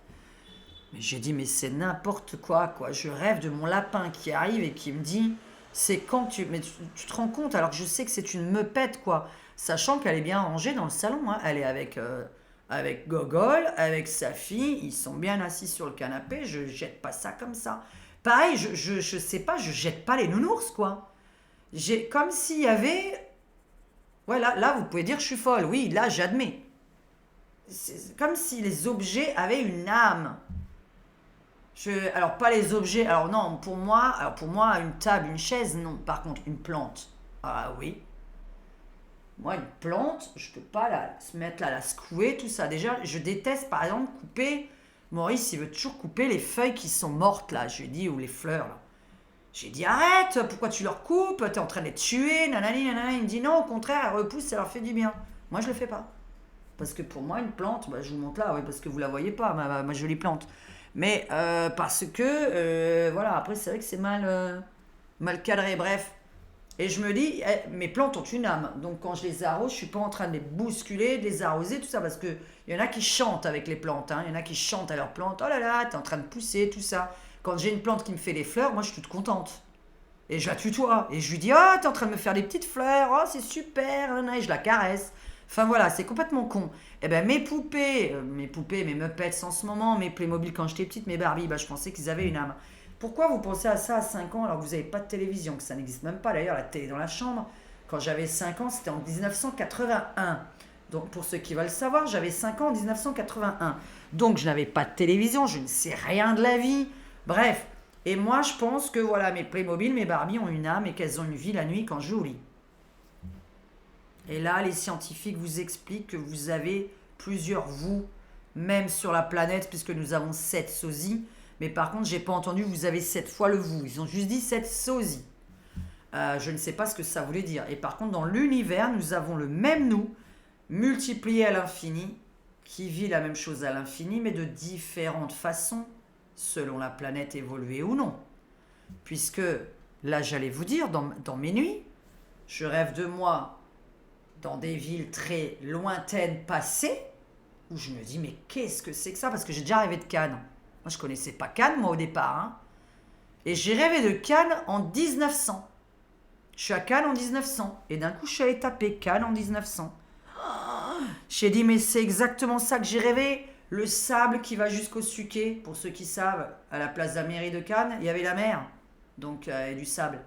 Mais j'ai dit, mais c'est n'importe quoi, quoi. Je rêve de mon lapin qui arrive et qui me dit, c'est quand tu... Mais tu te rends compte, alors que je sais que c'est une meupette, quoi. Sachant qu'elle est bien rangée dans le salon, hein. Elle est avec Gogol, avec sa fille. Ils sont bien assis sur le canapé. Je jette pas ça comme ça. Pareil, je sais pas, je jette pas les nounours, quoi. Comme s'il y avait... Ouais, là, vous pouvez dire je suis folle. Oui, là, j'admets. C'est comme si les objets avaient une âme. Alors, pas les objets. Alors, non, pour moi, une table, une chaise, non. Par contre, une plante. Ah oui. Moi, une plante, je peux pas se mettre là, la secouer, tout ça. Déjà, je déteste, par exemple, couper. Maurice, il veut toujours couper les feuilles qui sont mortes, là. Je lui dis, ou les fleurs, là. J'ai dit, arrête, pourquoi tu leur coupes? T'es en train de les tuer, nanani, nanani. Il me dit, non, au contraire, elles repoussent, ça leur fait du bien. Moi, je le fais pas. Parce que pour moi, une plante, bah, je vous montre là, oui, parce que vous la voyez pas, ma jolie plante. Mais parce que, voilà, après, c'est vrai que c'est mal cadré, bref. Et je me dis, mes plantes ont une âme. Donc quand je les arrose, je suis pas en train de les bousculer, de les arroser, tout ça. Parce qu'il y en a qui chantent avec les plantes. Il y en a qui chantent à leurs plantes. Oh là là, t'es en train de pousser, tout ça. Quand j'ai une plante qui me fait des fleurs, moi je suis toute contente. Et je la tutoie. Et je lui dis, oh, t'es en train de me faire des petites fleurs. Oh, c'est super. Et je la caresse. Enfin voilà, c'est complètement con. Et ben mes poupées, mes Muppets en ce moment, mes Playmobil quand j'étais petite, mes Barbie, je pensais qu'ils avaient une âme. Pourquoi vous pensez à ça à 5 ans alors que vous n'avez pas de télévision, que ça n'existe même pas d'ailleurs, la télé dans la chambre? Quand j'avais 5 ans, c'était en 1981. Donc pour ceux qui veulent savoir, j'avais 5 ans en 1981. Donc je n'avais pas de télévision, je ne sais rien de la vie. Bref, et moi je pense que voilà, mes Playmobil, mes Barbie ont une âme et qu'elles ont une vie la nuit quand je joue au lit. Et là, les scientifiques vous expliquent que vous avez plusieurs vous même sur la planète, puisque nous avons 7 sosies. Mais par contre, j'ai pas entendu vous avez 7 fois le vous. Ils ont juste dit 7 sosies. Je ne sais pas ce que ça voulait dire. Et par contre, dans l'univers, nous avons le même nous, multiplié à l'infini, qui vit la même chose à l'infini, mais de différentes façons, selon la planète évoluée ou non. Puisque, là, j'allais vous dire, dans mes nuits, je rêve de moi dans des villes très lointaines passées, où je me dis, mais qu'est-ce que c'est que ça? Parce que j'ai déjà rêvé de Cannes. Moi, je connaissais pas Cannes, moi, au départ. Hein. Et j'ai rêvé de Cannes en 1900. Je suis à Cannes en 1900. Et d'un coup, je suis allé taper Cannes en 1900. J'ai dit, mais c'est exactement ça que j'ai rêvé. Le sable qui va jusqu'au Suquet. Pour ceux qui savent, à la place de la mairie de Cannes, il y avait la mer. Donc, et du sable.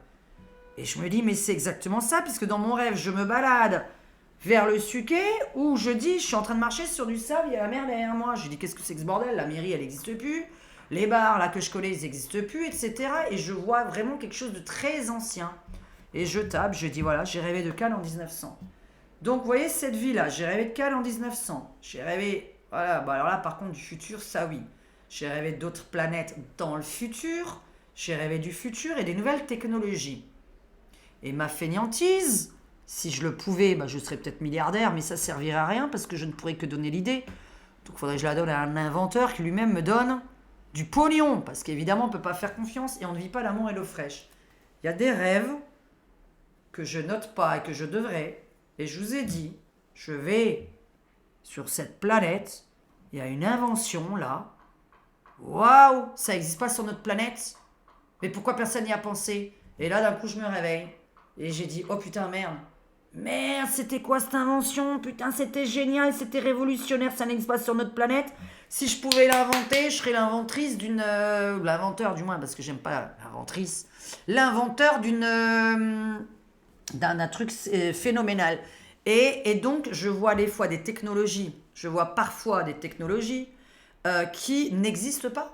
Et je me dis, mais c'est exactement ça, puisque dans mon rêve, je me balade vers le Suquet, où je dis, je suis en train de marcher sur du sable, il y a la mer derrière moi. Je dis, qu'est-ce que c'est que ce bordel? La mairie, elle n'existe plus. Les bars, là, que je connais, ils n'existent plus, etc. Et je vois vraiment quelque chose de très ancien. Et je tape, je dis, voilà, j'ai rêvé de Cannes en 1900. Donc, vous voyez, cette vie-là, j'ai rêvé de Cannes en 1900. J'ai rêvé, voilà, bah alors là, par contre, du futur, ça oui. J'ai rêvé d'autres planètes dans le futur. J'ai rêvé du futur et des nouvelles technologies. Et ma fainéantise, si je le pouvais, bah, je serais peut-être milliardaire, mais ça servirait à rien parce que je ne pourrais que donner l'idée. Donc il faudrait que je la donne à un inventeur qui lui-même me donne du pognon, parce qu'évidemment on ne peut pas faire confiance et on ne vit pas l'amour et l'eau fraîche. Il y a des rêves que je note pas et que je devrais, et je vous ai dit, je vais sur cette planète, il y a une invention là. Waouh, ça n'existe pas sur notre planète. Mais pourquoi personne n'y a pensé? Et là d'un coup je me réveille. Et j'ai dit, oh putain, merde. Merde, c'était quoi cette invention? Putain, c'était génial, c'était révolutionnaire, ça n'existe pas sur notre planète. Si je pouvais l'inventer, je serais l'inventrice d'une... l'inventeur du moins, parce que j'aime pas l'inventrice. L'inventeur d'un truc phénoménal. Et donc, je vois des fois des technologies, je vois parfois des technologies qui n'existent pas.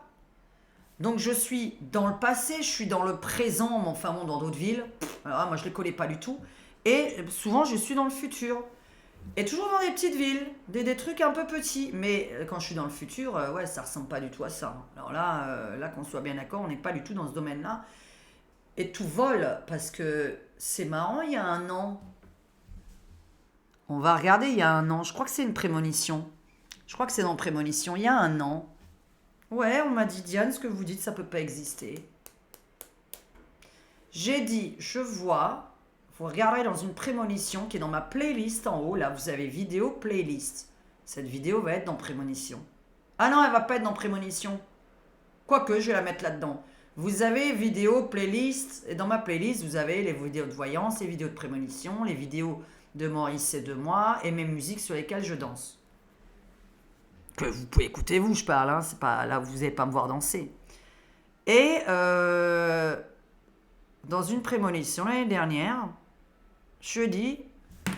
Donc je suis dans le passé, je suis dans le présent, mais enfin bon, dans d'autres villes. Alors, moi je ne les connais pas du tout. Et souvent je suis dans le futur. Et toujours dans des petites villes, des trucs un peu petits. Mais quand je suis dans le futur, ouais, ça ressemble pas du tout à ça. Alors là qu'on soit bien d'accord, on n'est pas du tout dans ce domaine-là. Et tout vole, parce que c'est marrant, il y a un an. On va regarder, il y a un an. Je crois que c'est une prémonition. Je crois que c'est dans Prémonition, il y a un an. Ouais, on m'a dit, Diane, ce que vous dites, ça peut pas exister. J'ai dit, je vois, vous regarderez dans une prémonition qui est dans ma playlist en haut, là, vous avez vidéo playlist. Cette vidéo va être dans prémonition. Ah non, elle va pas être dans prémonition. Quoique, je vais la mettre là-dedans. Vous avez vidéo playlist, et dans ma playlist, vous avez les vidéos de voyance, les vidéos de prémonition, les vidéos de Maurice et de moi, et mes musiques sur lesquelles je danse. Que vous pouvez écouter, vous, je parle, hein, c'est pas là, vous n'allez pas me voir danser. Et dans une prémonition l'année dernière, jeudi,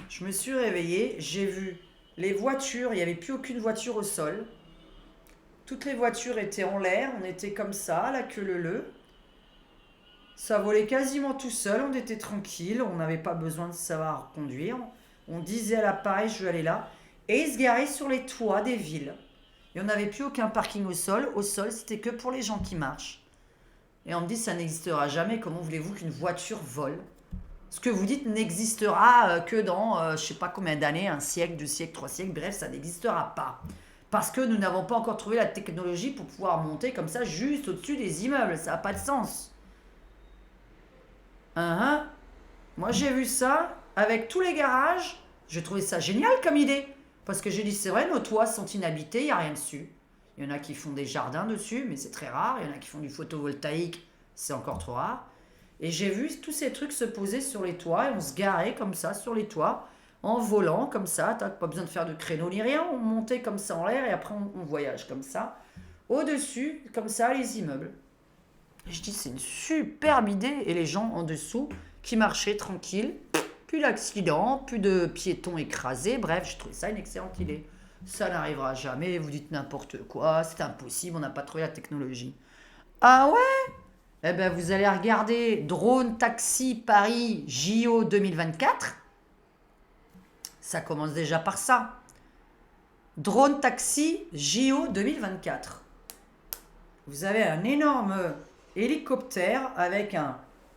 je me suis réveillée, j'ai vu les voitures, il n'y avait plus aucune voiture au sol. Toutes les voitures étaient en l'air, on était comme ça, la queue leu. Ça volait quasiment tout seul, on était tranquille, on n'avait pas besoin de savoir conduire. On disait à l'appareil, je vais aller là. Et ils se garaient sur les toits des villes. Et on n'avait plus aucun parking au sol. Au sol, c'était que pour les gens qui marchent. Et on me dit, ça n'existera jamais. Comment voulez-vous qu'une voiture vole? Ce que vous dites n'existera que dans, je ne sais pas combien d'années, un siècle, 2 siècles, 3 siècles. Bref, ça n'existera pas. Parce que nous n'avons pas encore trouvé la technologie pour pouvoir monter comme ça juste au-dessus des immeubles. Ça n'a pas de sens. Moi, j'ai vu ça avec tous les garages. J'ai trouvé ça génial comme idée. Parce que j'ai dit, c'est vrai, nos toits sont inhabités, il n'y a rien dessus. Il y en a qui font des jardins dessus, mais c'est très rare. Il y en a qui font du photovoltaïque, c'est encore trop rare. Et j'ai vu tous ces trucs se poser sur les toits et on se garait comme ça sur les toits, en volant comme ça. T'as pas besoin de faire de créneau ni rien. On montait comme ça en l'air et après on voyage comme ça. Au-dessus, comme ça, les immeubles. Je dis, c'est une superbe idée. Et les gens en dessous qui marchaient tranquilles. Plus d'accidents, plus de piétons écrasés. Bref, je trouvais ça une excellente idée. Ça n'arrivera jamais, vous dites n'importe quoi, c'est impossible, on n'a pas trouvé la technologie. Ah ouais? Eh bien, vous allez regarder Drone Taxi Paris JO 2024. Ça commence déjà par ça. Drone taxi JO 2024. Vous avez un énorme hélicoptère avec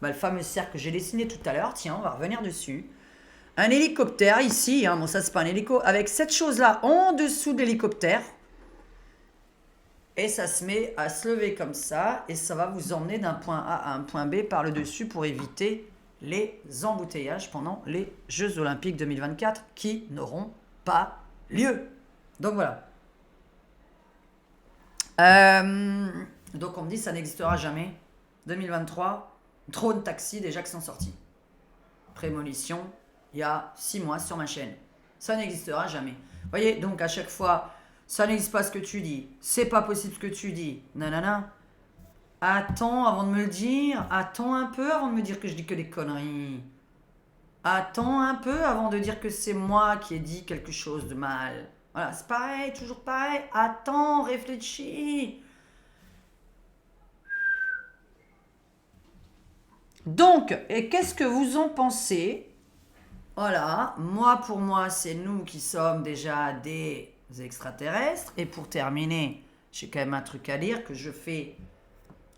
le fameux cercle que j'ai dessiné tout à l'heure. Tiens, on va revenir dessus. Un hélicoptère ici, bon ça c'est pas un hélico, avec cette chose-là en dessous de l'hélicoptère. Et ça se met à se lever comme ça et ça va vous emmener d'un point A à un point B par le dessus pour éviter les embouteillages pendant les Jeux Olympiques 2024 qui n'auront pas lieu. Donc voilà. Donc on me dit ça n'existera jamais. 2023, drone taxi déjà qui sont sortis. Prémonition, il y a 6 mois sur ma chaîne. Ça n'existera jamais. Vous voyez, donc à chaque fois, ça n'existe pas ce que tu dis. C'est pas possible ce que tu dis. Nanana. Attends avant de me le dire. Attends un peu avant de me dire que je dis que des conneries. Attends un peu avant de dire que c'est moi qui ai dit quelque chose de mal. Voilà, c'est pareil, toujours pareil. Attends, réfléchis. Donc, et qu'est-ce que vous en pensez? Voilà, pour moi, c'est nous qui sommes déjà des extraterrestres. Et pour terminer, j'ai quand même un truc à dire que je fais.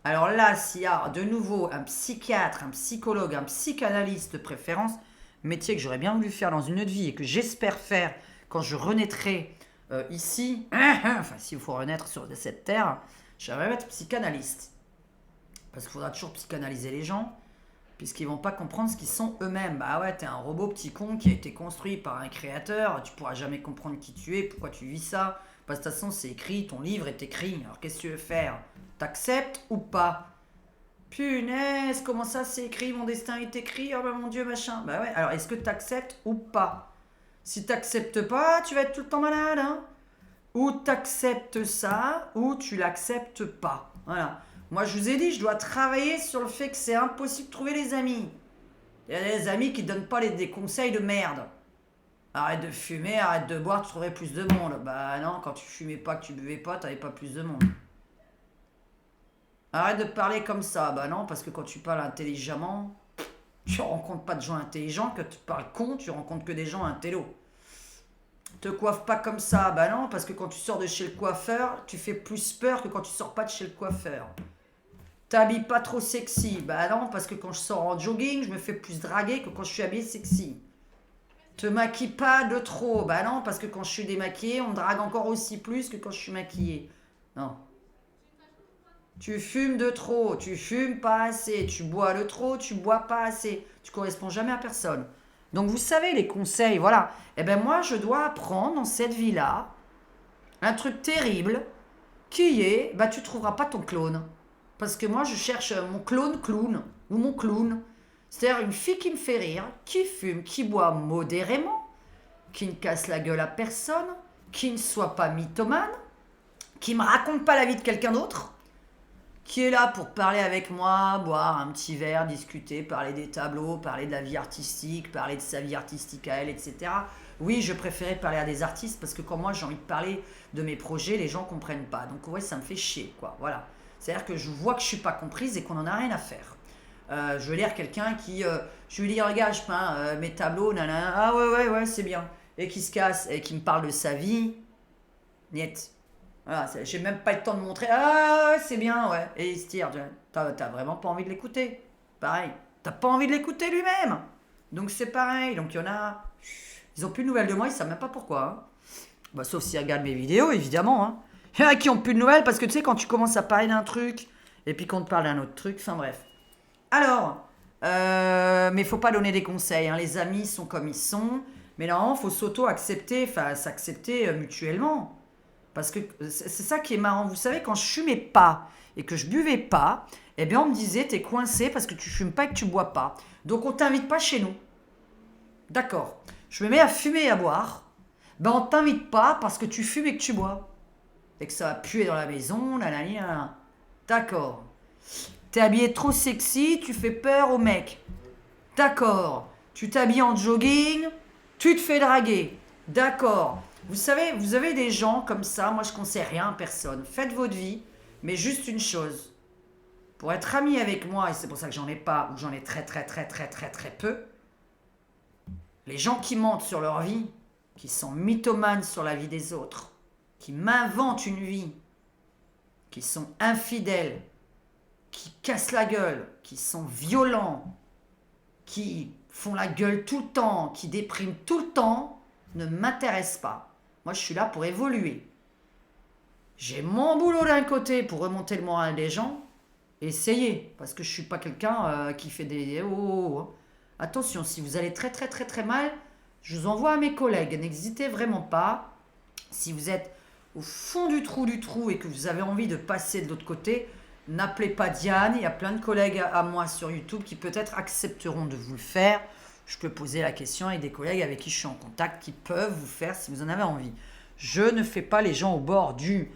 Alors là, s'il y a de nouveau un psychiatre, un psychologue, un psychanalyste de préférence, métier que j'aurais bien voulu faire dans une autre vie et que j'espère faire quand je renaîtrai ici, enfin s'il faut renaître sur cette terre, j'aimerais être psychanalyste. Parce qu'il faudra toujours psychanalyser les gens, puisqu'ils vont pas comprendre ce qu'ils sont eux-mêmes. Bah ouais, t'es un robot petit con qui a été construit par un créateur, tu pourras jamais comprendre qui tu es, pourquoi tu vis ça. Parce que de toute façon, c'est écrit, ton livre est écrit, alors qu'est-ce que tu veux faire? T'acceptes ou pas? Punaise, comment ça c'est écrit, mon destin est écrit, oh bah mon Dieu, machin. Bah ouais, alors est-ce que t'acceptes ou pas? Si t'acceptes pas, tu vas être tout le temps malade, hein. Ou t'acceptes ça, ou tu l'acceptes pas. Voilà. Moi, je vous ai dit, je dois travailler sur le fait que c'est impossible de trouver les amis. Il y a des amis qui ne donnent pas des conseils de merde. Arrête de fumer, arrête de boire, tu trouverais plus de monde. Bah non, quand tu fumais pas, que tu buvais pas, t'avais pas plus de monde. Arrête de parler comme ça. Bah non, parce que quand tu parles intelligemment, tu rencontres pas de gens intelligents. Que tu parles con, tu rencontres que des gens intello. Te coiffe pas comme ça. Bah non, parce que quand tu sors de chez le coiffeur, tu fais plus peur que quand tu sors pas de chez le coiffeur. T'habilles pas trop sexy. Bah non, parce que quand je sors en jogging, je me fais plus draguer que quand je suis habillée sexy. Te maquille pas de trop. Bah non, parce que quand je suis démaquillée, on me drague encore aussi plus que quand je suis maquillée. Non. Tu fumes de trop, tu fumes pas assez, tu bois de trop, tu bois pas assez. Tu corresponds jamais à personne. Donc vous savez les conseils, voilà. Eh ben moi je dois apprendre dans cette vie-là un truc terrible qui est, bah tu trouveras pas ton clone. Parce que moi je cherche mon clone ou mon clown. C'est-à-dire une fille qui me fait rire, qui fume, qui boit modérément, qui ne casse la gueule à personne, qui ne soit pas mythomane, qui me raconte pas la vie de quelqu'un d'autre, qui est là pour parler avec moi, boire un petit verre, discuter, parler des tableaux, parler de la vie artistique, parler de sa vie artistique à elle, etc. Oui, je préférais parler à des artistes parce que quand moi j'ai envie de parler de mes projets, les gens comprennent pas. Donc ouais, ça me fait chier, quoi. Voilà. C'est-à-dire que je vois que je suis pas comprise et qu'on en a rien à faire. Je veux lire quelqu'un qui... je lui dis, regarde, je peins mes tableaux, nanana, ah ouais, c'est bien. Et qui se casse et qui me parle de sa vie. Niet. Voilà, j'ai même pas le temps de montrer. Ah, ouais, c'est bien, ouais. Et il se tire. T'as vraiment pas envie de l'écouter. Pareil. T'as pas envie de l'écouter lui-même. Donc c'est pareil. Donc il y en a. Ils ont plus de nouvelles de moi, ils savent même pas pourquoi. Hein. Bah, sauf s'ils regardent mes vidéos, évidemment. Hein. Il y en a qui ont plus de nouvelles parce que tu sais, quand tu commences à parler d'un truc et puis qu'on te parle d'un autre truc, enfin bref. Alors, mais faut pas donner des conseils. Hein. Les amis sont comme ils sont. Mais non, faut s'auto-accepter, enfin s'accepter mutuellement. Parce que c'est ça qui est marrant. Vous savez, quand je fumais pas et que je buvais pas, eh bien, on me disait, t'es coincé parce que tu fumes pas et que tu bois pas. Donc, on t'invite pas chez nous. D'accord. Je me mets à fumer et à boire. Ben, on t'invite pas parce que tu fumes et que tu bois. Et que ça va puer dans la maison, nanana. D'accord. T'es habillé trop sexy, tu fais peur aux mecs. D'accord. Tu t'habilles en jogging, tu te fais draguer. D'accord. Vous savez, vous avez des gens comme ça, moi je ne conseille rien à personne. Faites votre vie, mais juste une chose. Pour être ami avec moi, et c'est pour ça que j'en ai pas, ou j'en ai très peu, les gens qui mentent sur leur vie, qui sont mythomanes sur la vie des autres, qui m'inventent une vie, qui sont infidèles, qui cassent la gueule, qui sont violents, qui font la gueule tout le temps, qui dépriment tout le temps, ne m'intéressent pas. Moi, je suis là pour évoluer. J'ai mon boulot d'un côté pour remonter le moral des gens. Essayez, parce que je ne suis pas quelqu'un qui fait des... Oh. Attention, si vous allez très très très très mal, je vous envoie à mes collègues. N'hésitez vraiment pas. Si vous êtes au fond du trou et que vous avez envie de passer de l'autre côté, n'appelez pas Diane. Il y a plein de collègues à moi sur YouTube qui peut-être accepteront de vous le faire. Je peux poser la question avec des collègues avec qui je suis en contact qui peuvent vous faire si vous en avez envie. Je ne fais pas les gens au bord du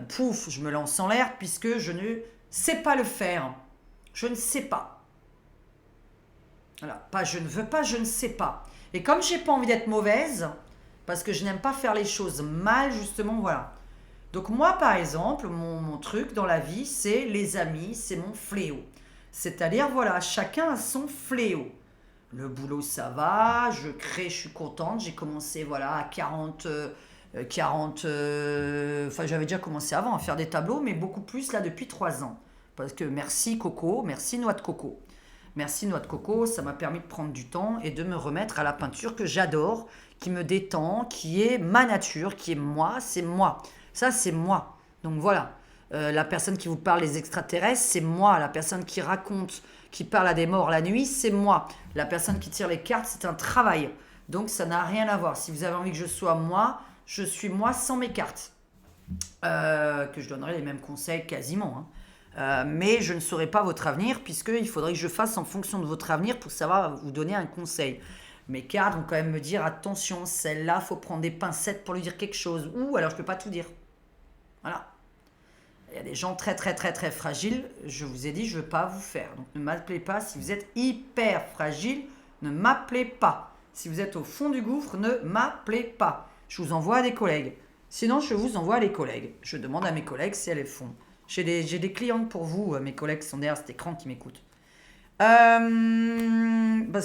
pouf, je me lance en l'air puisque je ne sais pas le faire. Je ne sais pas. Voilà, pas je ne veux pas, je ne sais pas. Et comme j'ai pas envie d'être mauvaise, parce que je n'aime pas faire les choses mal, justement, voilà. Donc moi, par exemple, mon truc dans la vie, c'est les amis, c'est mon fléau. C'est-à-dire, voilà, chacun a son fléau. Le boulot, ça va, je crée, je suis contente. J'ai commencé, voilà, à 40... enfin, j'avais déjà commencé avant à faire des tableaux, mais beaucoup plus là depuis 3 ans. Parce que merci Coco, merci Noix de Coco. Merci Noix de Coco, ça m'a permis de prendre du temps et de me remettre à la peinture que j'adore, qui me détend, qui est ma nature, qui est moi, c'est moi. Ça, c'est moi. Donc voilà, la personne qui vous parle des extraterrestres, c'est moi. La personne qui raconte, qui parle à des morts la nuit, c'est moi. La personne qui tire les cartes, c'est un travail. Donc ça n'a rien à voir. Si vous avez envie que je sois moi, je suis moi sans mes cartes. Que je donnerai les mêmes conseils quasiment. Hein. Mais je ne saurai pas votre avenir puisqu'il faudrait que je fasse en fonction de votre avenir pour savoir vous donner un conseil. Mes cartes vont quand même me dire attention, celle-là, faut prendre des pincettes pour lui dire quelque chose. Ou alors je ne peux pas tout dire. Voilà. Il y a des gens très très très très fragiles. Je vous ai dit, je ne veux pas vous faire. Donc ne m'appelez pas. Si vous êtes hyper fragile, ne m'appelez pas. Si vous êtes au fond du gouffre, ne m'appelez pas. Je vous envoie à des collègues. Sinon, je vous envoie à les collègues. Je demande à mes collègues si elles le font. J'ai des clientes pour vous, mes collègues qui sont derrière cet écran qui m'écoutent. Parce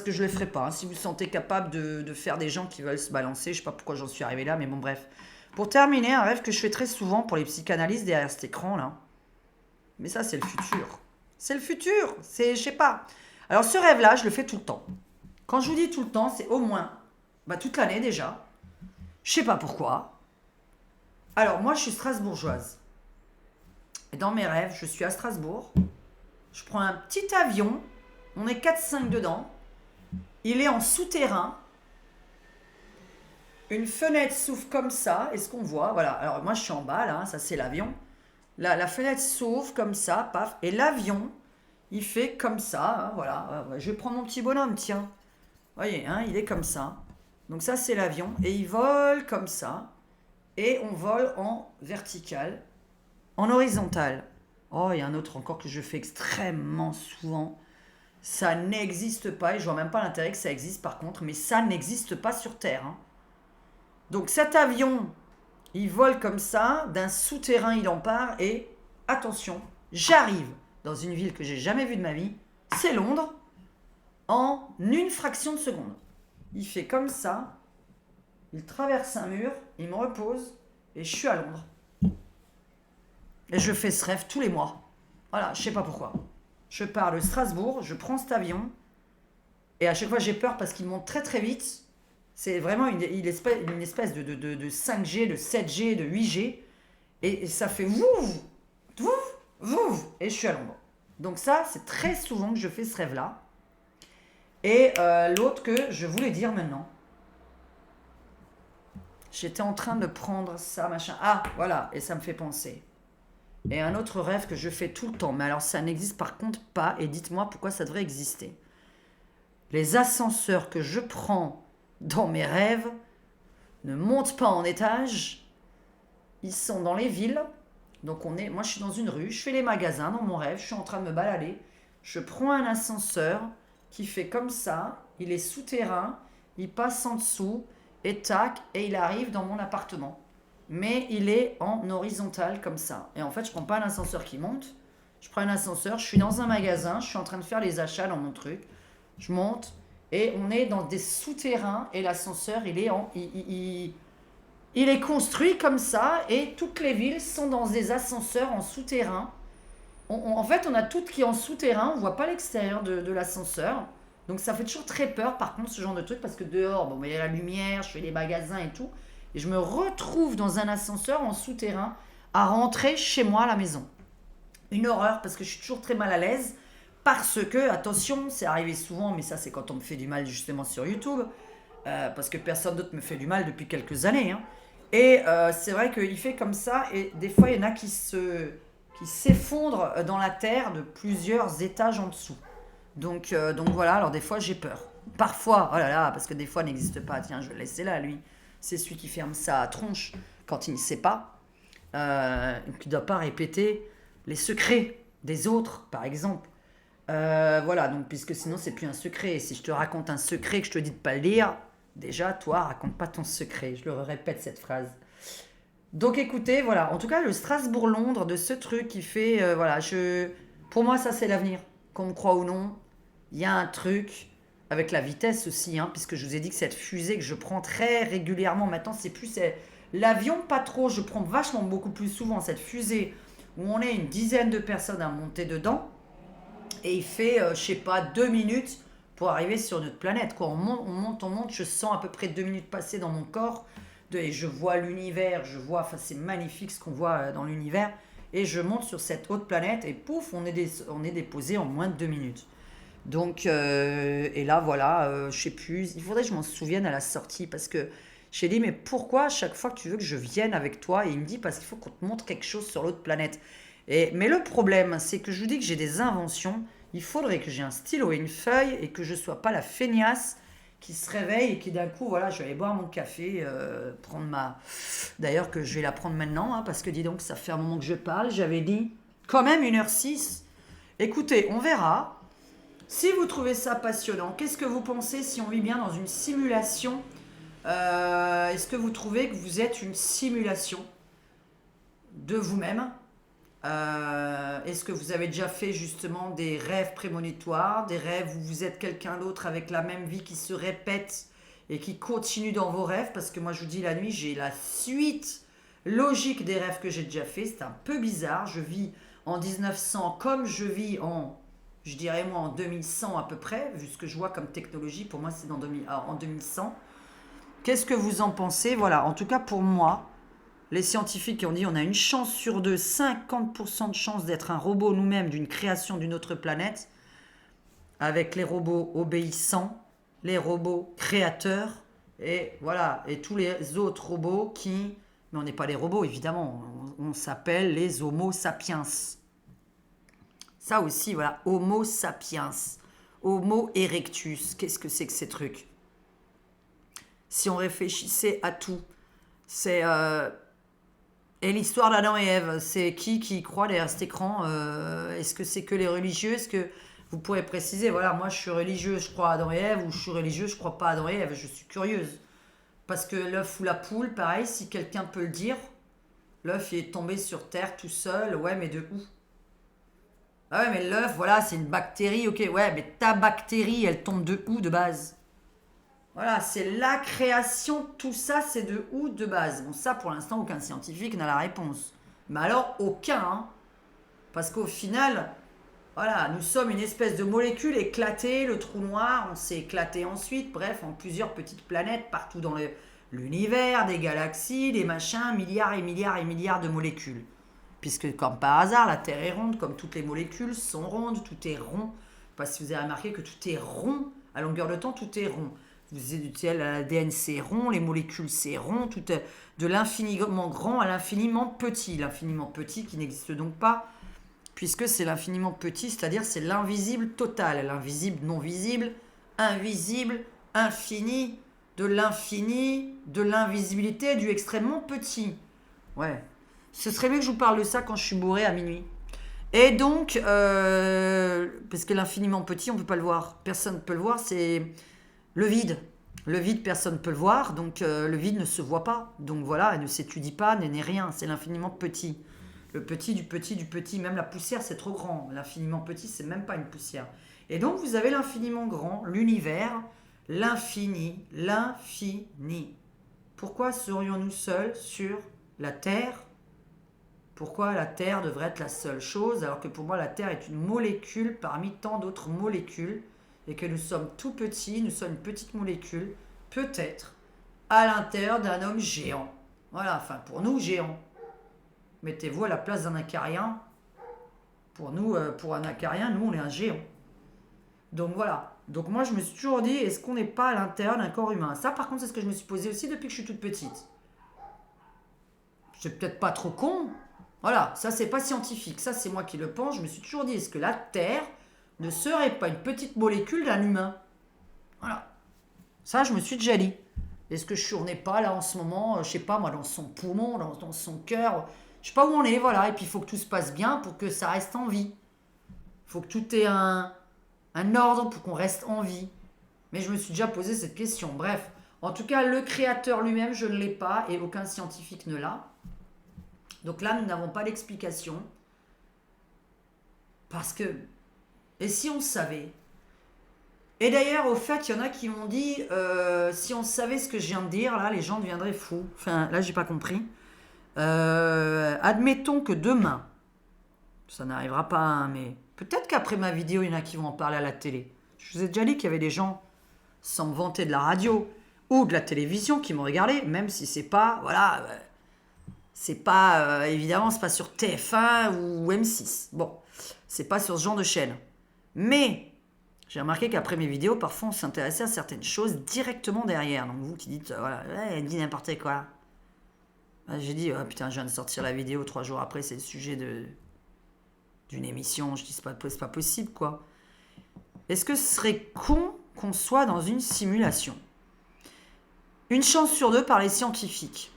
que je ne le ferai pas. Hein. Si vous sentez capable de faire des gens qui veulent se balancer, je ne sais pas pourquoi j'en suis arrivé là, mais bon, bref. Pour terminer, un rêve que je fais très souvent pour les psychanalystes derrière cet écran, là. Mais ça, c'est le futur. C'est le futur. C'est, je sais pas. Alors, ce rêve-là, je le fais tout le temps. Quand je vous dis tout le temps, c'est au moins, toute l'année déjà. Je sais pas pourquoi. Alors, moi, je suis strasbourgeoise. Et dans mes rêves, je suis à Strasbourg. Je prends un petit avion. On est 4-5 dedans. Il est en souterrain. Une fenêtre s'ouvre comme ça. Est-ce qu'on voit? Voilà. Alors, moi, je suis en bas, là. Ça, c'est l'avion. Là, la fenêtre s'ouvre comme ça, paf. Et l'avion, il fait comme ça. Hein, voilà. Je vais prendre mon petit bonhomme, tiens. Vous voyez, hein, il est comme ça. Donc ça, c'est l'avion. Et il vole comme ça. Et on vole en vertical. En horizontal. Oh, il y a un autre encore que je fais extrêmement souvent. Ça n'existe pas. Et je vois même pas l'intérêt que ça existe par contre. Mais ça n'existe pas sur Terre. Hein. Donc cet avion, il vole comme ça. D'un souterrain, il en part. Et attention, j'arrive dans une ville que j'ai jamais vue de ma vie. C'est Londres. En une fraction de seconde. Il fait comme ça. Il traverse un mur. Il me repose. Et je suis à Londres. Et je fais ce rêve tous les mois. Voilà, je sais pas pourquoi. Je pars de Strasbourg, je prends cet avion, et à chaque fois j'ai peur parce qu'il monte très très vite. C'est vraiment une espèce de 5G, de 7G, de 8G, et ça fait vouf, vouf, vouf, et je suis à Londres. Donc ça, c'est très souvent que je fais ce rêve-là. Et l'autre que je voulais dire maintenant. J'étais en train de prendre ça, machin. Ah, voilà, et ça me fait penser. Et un autre rêve que je fais tout le temps, mais alors ça n'existe par contre pas, et dites-moi pourquoi ça devrait exister. Les ascenseurs que je prends dans mes rêves ne montent pas en étage, ils sont dans les villes, donc moi je suis dans une rue, je fais les magasins dans mon rêve, je suis en train de me balader, je prends un ascenseur qui fait comme ça, il est souterrain, il passe en dessous, et tac, et il arrive dans mon appartement. Mais il est en horizontal comme ça. Et en fait, je prends pas un ascenseur qui monte. Je prends un ascenseur, je suis dans un magasin, je suis en train de faire les achats dans mon truc. Je monte et on est dans des souterrains et l'ascenseur, il est en... Il est construit comme ça et toutes les villes sont dans des ascenseurs en souterrain. En fait, on a tout qui est en souterrain, on voit pas l'extérieur de l'ascenseur. Donc ça fait toujours très peur par contre ce genre de truc parce que dehors, bon, il y a la lumière, je fais les magasins et tout. Et je me retrouve dans un ascenseur en souterrain à rentrer chez moi à la maison. Une horreur parce que je suis toujours très mal à l'aise. Parce que, attention, c'est arrivé souvent, mais ça c'est quand on me fait du mal justement sur YouTube. Parce que personne d'autre me fait du mal depuis quelques années. Hein. Et c'est vrai qu'il fait comme ça et des fois il y en a qui s'effondrent dans la terre de plusieurs étages en dessous. Donc voilà, alors des fois j'ai peur. Parfois, oh là là, parce que des fois n'existe pas. Tiens, je vais le laisser là, lui. C'est celui qui ferme sa tronche quand il ne sait pas. Qui ne doit pas répéter les secrets des autres, par exemple. Voilà, donc puisque sinon c'est plus un secret. Et si je te raconte un secret que je te dis de pas le dire, déjà, toi, raconte pas ton secret. Je le répète cette phrase. Donc écoutez, voilà, en tout cas le Strasbourg-Londres de ce truc qui fait, voilà, pour moi ça c'est l'avenir, qu'on me croit ou non, il y a un truc avec la vitesse aussi, hein, puisque je vous ai dit que cette fusée que je prends très régulièrement, maintenant c'est l'avion pas trop, je prends vachement beaucoup plus souvent cette fusée où on est une dizaine de personnes à monter dedans et il fait, je sais pas, 2 minutes pour arriver sur notre planète, quoi. On monte, je sens à peu près 2 minutes passer dans mon corps et je vois l'univers, enfin c'est magnifique ce qu'on voit dans l'univers, et je monte sur cette autre planète et pouf, on est déposé en moins de 2 minutes. Donc, et là voilà, je sais plus, il faudrait que je m'en souvienne à la sortie parce que j'ai dit, mais pourquoi à chaque fois que tu veux que je vienne avec toi? Et il me dit, parce qu'il faut qu'on te montre quelque chose sur l'autre planète. Mais le problème, c'est que je vous dis que j'ai des inventions, il faudrait que j'ai un stylo et une feuille et que je sois pas la feignasse qui se réveille et qui d'un coup, voilà, je vais aller boire mon café, prendre ma... D'ailleurs que je vais la prendre maintenant, hein, parce que dis donc, ça fait un moment que je parle, j'avais dit quand même 1h06. Écoutez, on verra. Si vous trouvez ça passionnant, qu'est-ce que vous pensez si on vit bien dans une simulation? Est-ce que vous trouvez que vous êtes une simulation de vous-même? Est-ce que vous avez déjà fait justement des rêves prémonitoires, des rêves où vous êtes quelqu'un d'autre avec la même vie qui se répète et qui continue dans vos rêves? Parce que moi je vous dis, la nuit, j'ai la suite logique des rêves que j'ai déjà fait. C'est un peu bizarre. Je vis en 1900 comme je vis je dirais moi en 2100 à peu près, vu ce que je vois comme technologie. Pour moi c'est en 2100. Qu'est-ce que vous en pensez? Voilà, en tout cas pour moi, les scientifiques qui ont dit on a une chance sur deux, 50% de chance d'être un robot nous-mêmes d'une création d'une autre planète, avec les robots obéissants, les robots créateurs, et voilà, et tous les autres robots qui... Mais on n'est pas les robots, évidemment, on s'appelle les Homo sapiens. Ça aussi, voilà, Homo sapiens, Homo erectus, qu'est-ce que c'est que ces trucs? Si on réfléchissait à tout, c'est... Et l'histoire d'Adam et Ève, c'est qui croit derrière cet écran? Est-ce que c'est que les religieux? Est-ce que vous pourrez préciser, voilà, moi je suis religieux, je crois à Adam et Ève, ou je suis religieux, je crois pas à Adam et Ève, je suis curieuse. Parce que l'œuf ou la poule, pareil, si quelqu'un peut le dire, l'œuf il est tombé sur Terre tout seul, ouais, mais de où? Ah ouais, mais l'œuf, voilà, c'est une bactérie, ok, ouais, mais ta bactérie, elle tombe de où de base? Voilà, c'est la création, tout ça, c'est de où de base? Bon, ça, pour l'instant, aucun scientifique n'a la réponse. Mais alors, aucun, hein. Parce qu'au final, voilà, nous sommes une espèce de molécule éclatée, le trou noir, on s'est éclaté ensuite, bref, en plusieurs petites planètes partout dans l'univers, des galaxies, des machins, milliards et milliards et milliards de molécules. Puisque, comme par hasard, la Terre est ronde, comme toutes les molécules sont rondes, tout est rond. Je ne sais pas si vous avez remarqué que tout est rond, à longueur de temps, tout est rond. Vous étiez l'ADN c'est rond, les molécules c'est rond, tout est de l'infiniment grand à l'infiniment petit. L'infiniment petit qui n'existe donc pas, puisque c'est l'infiniment petit, c'est-à-dire c'est l'invisible total, l'invisible non visible, invisible, infini, de l'invisibilité, du extrêmement petit. Ouais. Ce serait mieux que je vous parle de ça quand je suis bourré à minuit. Et donc, parce que l'infiniment petit, on ne peut pas le voir. Personne ne peut le voir, c'est le vide. Le vide, personne ne peut le voir, donc le vide ne se voit pas. Donc voilà, elle ne s'étudie pas, n'est rien, c'est l'infiniment petit. Le petit du petit du petit, même la poussière c'est trop grand. L'infiniment petit c'est même pas une poussière. Et donc vous avez l'infiniment grand, l'univers, l'infini. Pourquoi serions-nous seuls sur la Terre? Pourquoi la Terre devrait être la seule chose, alors que pour moi la Terre est une molécule parmi tant d'autres molécules, et que nous sommes tout petits, nous sommes une petite molécule, peut-être, à l'intérieur d'un homme géant. Voilà, enfin pour nous, géant. Mettez-vous à la place d'un acarien. Pour nous, pour un acarien, nous on est un géant. Donc voilà. Donc moi je me suis toujours dit, est-ce qu'on n'est pas à l'intérieur d'un corps humain? Ça par contre c'est ce que je me suis posé aussi depuis que je suis toute petite. C'est peut-être pas trop con. Voilà, ça c'est pas scientifique, ça c'est moi qui le pense. Je me suis toujours dit, est-ce que la Terre ne serait pas une petite molécule d'un humain? Voilà. Ça je me suis déjà dit. Est-ce que je n'ai pas là en ce moment, je sais pas moi, dans son poumon, dans son cœur, je sais pas où on est, voilà. Et puis il faut que tout se passe bien pour que ça reste en vie. Il faut que tout ait un ordre pour qu'on reste en vie. Mais je me suis déjà posé cette question. Bref, en tout cas, le créateur lui-même, je ne l'ai pas et aucun scientifique ne l'a. Donc là, nous n'avons pas d'explication. Parce que, et si on savait? Et d'ailleurs, au fait, il y en a qui m'ont dit, si on savait ce que je viens de dire, là, les gens deviendraient fous. Enfin, là, j'ai pas compris. Admettons que demain, ça n'arrivera pas, hein, mais peut-être qu'après ma vidéo, il y en a qui vont en parler à la télé. Je vous ai déjà dit qu'il y avait des gens, sans me vanter de la radio ou de la télévision, qui m'ont regardé, même si c'est pas, voilà, c'est pas, évidemment, c'est pas sur TF1 ou M6. Bon, c'est pas sur ce genre de chaîne. Mais j'ai remarqué qu'après mes vidéos, parfois on s'intéressait à certaines choses directement derrière. Donc vous qui dites, voilà, elle dit n'importe quoi. J'ai dit, oh, putain, je viens de sortir la vidéo 3 jours après, c'est le sujet d'une émission. Je dis, c'est pas possible, quoi. Est-ce que ce serait con qu'on soit dans une simulation? Une chance sur deux par les scientifiques.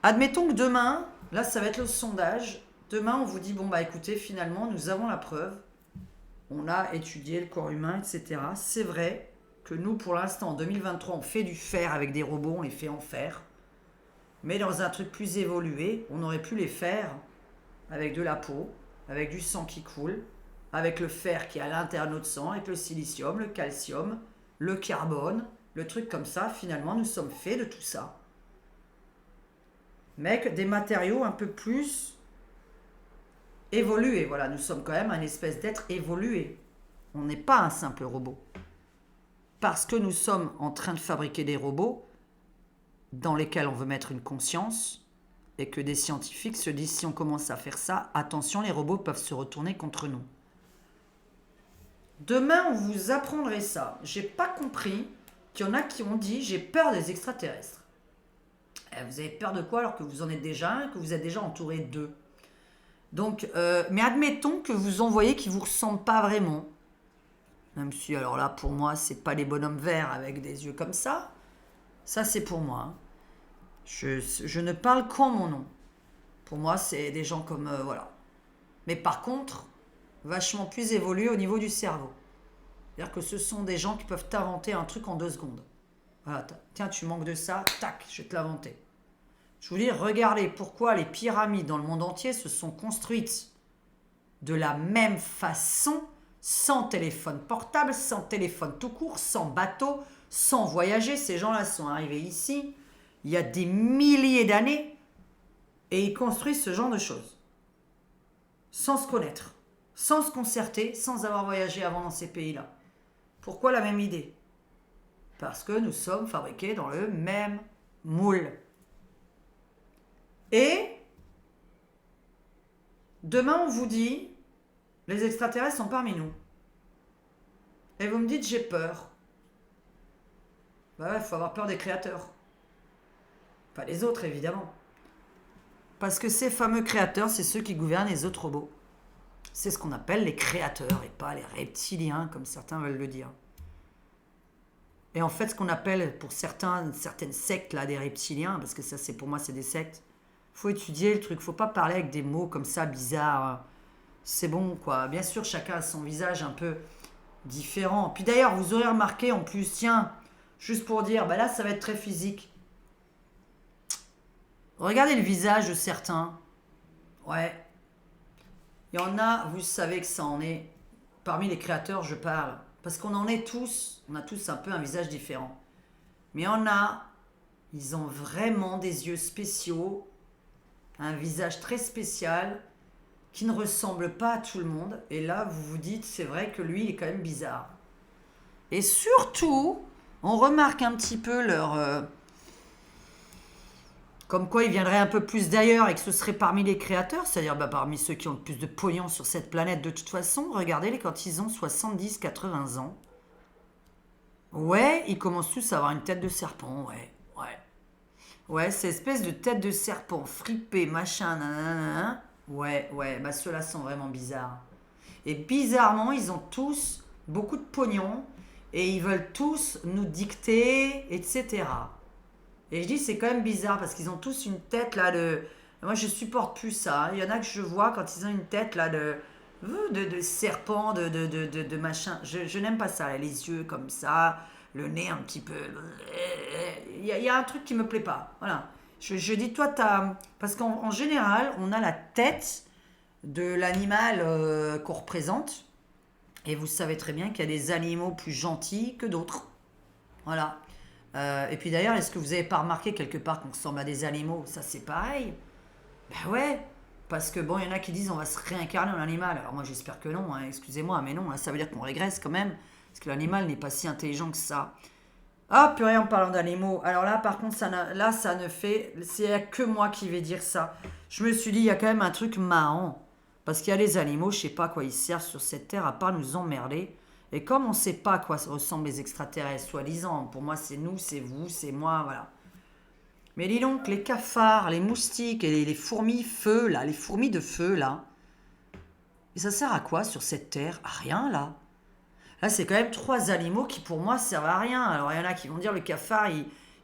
Admettons que demain, là ça va être le sondage, demain on vous dit, bon bah écoutez, finalement nous avons la preuve, on a étudié le corps humain, etc. C'est vrai que nous pour l'instant en 2023 on fait du fer avec des robots, on les fait en fer, mais dans un truc plus évolué, on aurait pu les faire avec de la peau, avec du sang qui coule, avec le fer qui est à l'intérieur de notre sang, avec le silicium, le calcium, le carbone, le truc comme ça. Finalement, nous sommes faits de tout ça. Mais avec des matériaux un peu plus évolués. Voilà, nous sommes quand même un espèce d'être évolué. On n'est pas un simple robot. Parce que nous sommes en train de fabriquer des robots dans lesquels on veut mettre une conscience et que des scientifiques se disent, si on commence à faire ça, attention, les robots peuvent se retourner contre nous. Demain, on vous apprendrait ça. J'ai pas compris qu'il y en a qui ont dit, j'ai peur des extraterrestres. Vous avez peur de quoi alors que vous en êtes déjà un, que vous êtes déjà entouré d'eux? Donc, mais admettons que vous en voyez qui ne vous ressemblent pas vraiment. Même si, alors là, pour moi, c'est pas les bonhommes verts avec des yeux comme ça. Ça, c'est pour moi. Hein. Je ne parle qu'en mon nom. Pour moi, c'est des gens comme... voilà. Mais par contre, vachement plus évolués au niveau du cerveau. C'est-à-dire que ce sont des gens qui peuvent t'inventer un truc en 2 secondes. Voilà, tiens, tu manques de ça, tac, je vais te l'inventer. Je vous dis, regardez pourquoi les pyramides dans le monde entier se sont construites de la même façon, sans téléphone portable, sans téléphone tout court, sans bateau, sans voyager. Ces gens-là sont arrivés ici il y a des milliers d'années et ils construisent ce genre de choses. Sans se connaître, sans se concerter, sans avoir voyagé avant dans ces pays-là. Pourquoi la même idée? Parce que nous sommes fabriqués dans le même moule. Et demain, on vous dit, les extraterrestres sont parmi nous. Et vous me dites, j'ai peur. Bah ouais, il faut avoir peur des créateurs. Pas les autres, évidemment. Parce que ces fameux créateurs, c'est ceux qui gouvernent les autres robots. C'est ce qu'on appelle les créateurs et pas les reptiliens, comme certains veulent le dire. Et en fait, ce qu'on appelle pour certaines sectes, là, des reptiliens, parce que ça, c'est pour moi, c'est des sectes, faut étudier le truc, faut pas parler avec des mots comme ça, bizarres. C'est bon, quoi. Bien sûr, chacun a son visage un peu différent. Puis d'ailleurs, vous aurez remarqué, en plus, tiens, juste pour dire, bah là, ça va être très physique. Regardez le visage de certains. Ouais. Il y en a, vous savez que ça en est. Parmi les créateurs, je parle. Parce qu'on en est tous, on a tous un peu un visage différent. Mais il Ils ont vraiment des yeux spéciaux, un visage très spécial qui ne ressemble pas à tout le monde. Et là, vous vous dites, c'est vrai que lui, il est quand même bizarre. Et surtout, on remarque un petit peu leur... comme quoi ils viendraient un peu plus d'ailleurs et que ce serait parmi les créateurs, c'est-à-dire parmi ceux qui ont le plus de pognon sur cette planète de toute façon. Regardez-les quand ils ont 70-80 ans. Ouais, ils commencent tous à avoir une tête de serpent, ouais. Ouais. Ouais, ces espèces de têtes de serpent fripées, machin, nanana. Ouais, ouais, bah ceux-là sont vraiment bizarres. Et bizarrement, ils ont tous beaucoup de pognon et ils veulent tous nous dicter, etc. Et je dis, c'est quand même bizarre parce qu'ils ont tous une tête là de. Moi, je supporte plus ça. Il y en a que je vois quand ils ont une tête là de serpent, de machin. Je n'aime pas ça, les yeux comme ça, le nez un petit peu. Il y a un truc qui me plaît pas. Voilà. Je dis, toi, t'as. Parce qu'en général, on a la tête de l'animal qu'on représente. Et vous savez très bien qu'il y a des animaux plus gentils que d'autres. Voilà. Et puis d'ailleurs, est-ce que vous avez pas remarqué quelque part qu'on ressemble à des animaux? Ça, c'est pareil. Ben ouais. Parce que bon, il y en a qui disent on va se réincarner en animal. Alors moi, j'espère que non, hein, excusez-moi, mais non, hein, ça veut dire qu'on régresse quand même. Parce que l'animal n'est pas si intelligent que ça. Ah, purée, en parlant d'animaux. Alors là, par contre, là, ça ne fait. C'est que moi qui vais dire ça. Je me suis dit, il y a quand même un truc marrant. Parce qu'il y a les animaux, je sais pas à quoi ils servent sur cette terre, à part nous emmerder. Et comme on ne sait pas à quoi ressemblent les extraterrestres, soi-disant, pour moi, c'est nous, c'est vous, c'est moi, voilà. Mais dis donc, les cafards, les moustiques et les fourmis feu, là, les fourmis de feu, là, et ça sert à quoi sur cette terre? À rien, là. Là, c'est quand même trois animaux qui, pour moi, servent à rien. Alors, il y en a qui vont dire le cafard,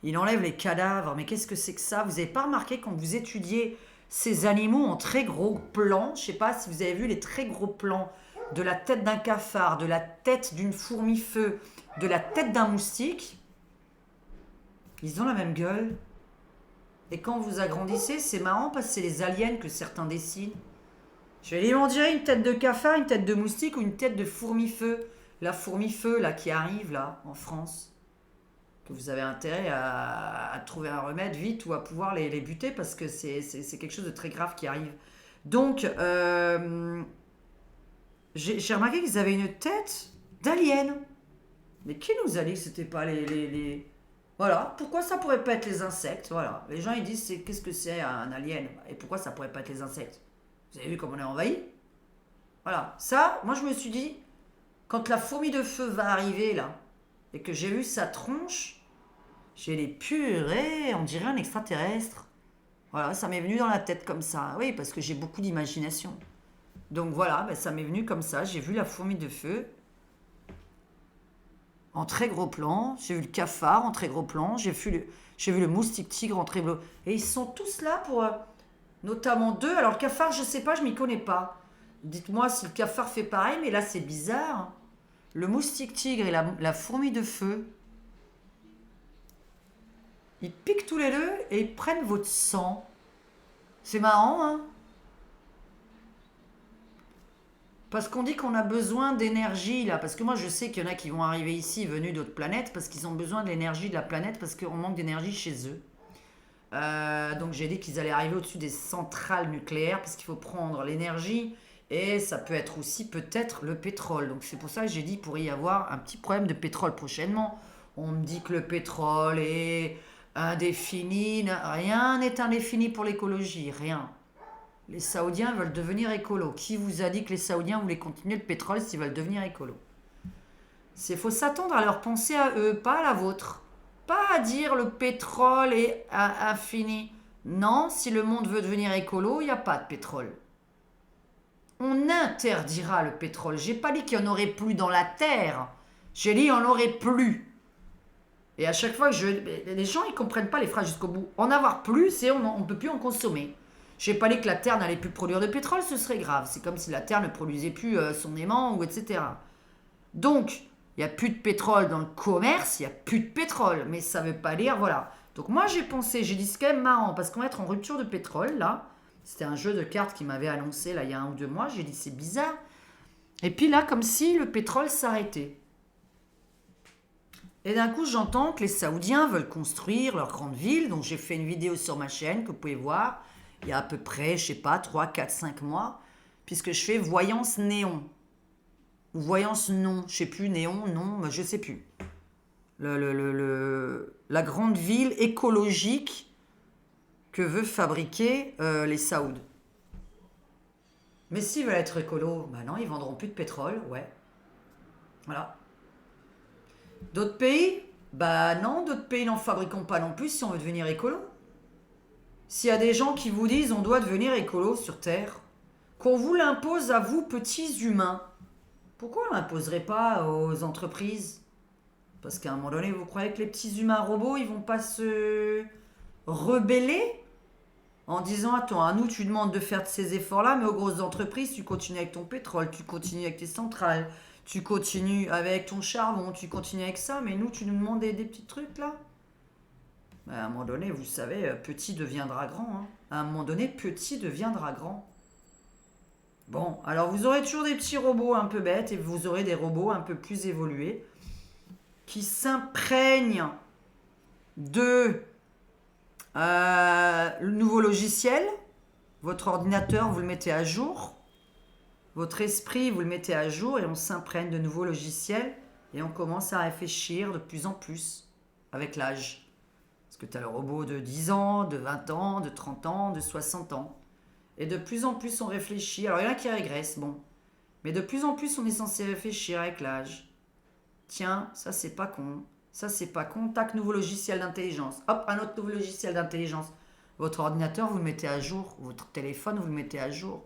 il enlève les cadavres. Mais qu'est-ce que c'est que ça? Vous n'avez pas remarqué quand vous étudiez ces animaux en très gros plans? Je ne sais pas si vous avez vu les très gros plans de la tête d'un cafard, de la tête d'une fourmi feu, de la tête d'un moustique. Ils ont la même gueule. Et quand vous agrandissez, c'est marrant parce que c'est les aliens que certains dessinent. Je vais dire, on dirait une tête de cafard, une tête de moustique ou une tête de fourmi-feu. La fourmi-feu, là, qui arrive, là, en France. Que vous avez intérêt à trouver un remède vite ou à pouvoir les buter parce que c'est quelque chose de très grave qui arrive. Donc, j'ai remarqué qu'ils avaient une tête d'alien. Mais qui nous a dit que c'était pas les. Voilà, pourquoi ça pourrait pas être les insectes? Voilà, les gens ils disent qu'est-ce que c'est un alien? Et pourquoi ça pourrait pas être les insectes? Vous avez vu comme on est envahi? Voilà, ça, moi je me suis dit, quand la fourmi de feu va arriver là, et que j'ai vu sa tronche, j'ai les purées, on dirait un extraterrestre. Voilà, ça m'est venu dans la tête comme ça. Oui, parce que j'ai beaucoup d'imagination. Donc voilà, ben, ça m'est venu comme ça. J'ai vu la fourmi de feu en très gros plan. J'ai vu le cafard en très gros plan. J'ai vu le moustique tigre en très gros. Et ils sont tous là pour. Notamment deux. Alors le cafard, je sais pas, je m'y connais pas. Dites-moi si le cafard fait pareil, mais là c'est bizarre. Le moustique tigre et la fourmi de feu, ils piquent tous les deux et ils prennent votre sang. C'est marrant, hein? Parce qu'on dit qu'on a besoin d'énergie là. Parce que moi je sais qu'il y en a qui vont arriver ici venus d'autres planètes parce qu'ils ont besoin de l'énergie de la planète parce qu'on manque d'énergie chez eux. Donc j'ai dit qu'ils allaient arriver au-dessus des centrales nucléaires parce qu'il faut prendre l'énergie et ça peut être aussi peut-être le pétrole. Donc c'est pour ça que j'ai dit qu'il pourrait y avoir un petit problème de pétrole prochainement. On me dit que le pétrole est indéfini. Rien n'est indéfini pour l'écologie, rien. Les Saoudiens veulent devenir écolos. Qui vous a dit que les Saoudiens voulaient continuer le pétrole s'ils veulent devenir écolos? Il faut s'attendre à leur pensée à eux, pas à la vôtre. Pas à dire le pétrole est infini. Non, si le monde veut devenir écolo, il n'y a pas de pétrole. On interdira le pétrole. J'ai pas dit qu'il n'y en aurait plus dans la terre. J'ai dit qu'il n'y en aurait plus. Et à chaque fois que les gens ils comprennent pas les phrases jusqu'au bout. En avoir plus, c'est on ne peut plus en consommer. J'ai pas dit que la terre n'allait plus produire de pétrole, ce serait grave. C'est comme si la terre ne produisait plus son aimant ou etc. Donc il n'y a plus de pétrole dans le commerce, il n'y a plus de pétrole. Mais ça ne veut pas dire, voilà. Donc moi j'ai pensé, j'ai dit c'est quand même marrant, parce qu'on va être en rupture de pétrole, là. C'était un jeu de cartes qui m'avait annoncé, là, il y a 1 ou 2 mois. J'ai dit c'est bizarre. Et puis là, comme si le pétrole s'arrêtait. Et d'un coup, j'entends que les Saoudiens veulent construire leur grande ville. Donc, j'ai fait une vidéo sur ma chaîne que vous pouvez voir il y a à peu près, je sais pas, 3, 4, 5 mois, puisque je fais voyance néon. Ou voyance non, je sais plus, néon, non, mais je sais plus. La grande ville écologique que veut fabriquer les Saouds. Mais s'ils veulent être écolos, bah non, ils vendront plus de pétrole, ouais. Voilà. D'autres pays? Bah non, d'autres pays n'en fabriquons pas non plus si on veut devenir écolo. S'il y a des gens qui vous disent on doit devenir écolo sur Terre, qu'on vous l'impose à vous, petits humains, pourquoi on l'imposerait pas aux entreprises? Parce qu'à un moment donné, vous croyez que les petits humains robots, ils vont pas se rebeller en disant attends, à nous tu demandes de faire ces efforts-là, mais aux grosses entreprises, tu continues avec ton pétrole, tu continues avec tes centrales, tu continues avec ton charbon, tu continues avec ça, mais nous tu nous demandes des petits trucs là. À un moment donné, vous savez, petit deviendra grand. Hein. À un moment donné, petit deviendra grand. Bon, alors vous aurez toujours des petits robots un peu bêtes et vous aurez des robots un peu plus évolués qui s'imprègnent de le nouveau logiciel. Votre ordinateur, vous le mettez à jour. Votre esprit, vous le mettez à jour et on s'imprègne de nouveaux logiciels et on commence à réfléchir de plus en plus avec l'âge. Parce que tu as le robot de 10 ans, de 20 ans, de 30 ans, de 60 ans. Et de plus en plus on réfléchit. Alors il y en a qui régressent, bon. Mais de plus en plus on est censé réfléchir avec l'âge. Tiens, ça c'est pas con. Ça c'est pas con. Tac, nouveau logiciel d'intelligence. Hop, un autre nouveau logiciel d'intelligence. Votre ordinateur, vous le mettez à jour. Votre téléphone, vous le mettez à jour.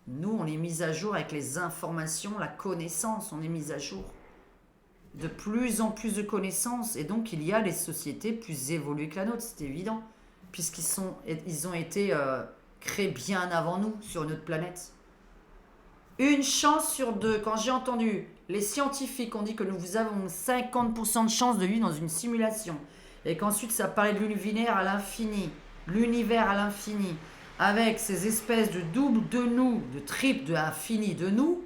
Nous, on est mis à jour avec les informations, la connaissance. On est mis à jour. De plus en plus de connaissances. Et donc, il y a des sociétés plus évoluées que la nôtre, c'est évident. Ils ont été créés bien avant nous sur notre planète. Une chance sur deux. Quand j'ai entendu les scientifiques ont dit que nous avons 50% de chance de vivre dans une simulation. Et qu'ensuite, ça parlait de l'univers à l'infini. L'univers à l'infini. Avec ces espèces de doubles de nous, de triples de infini de nous.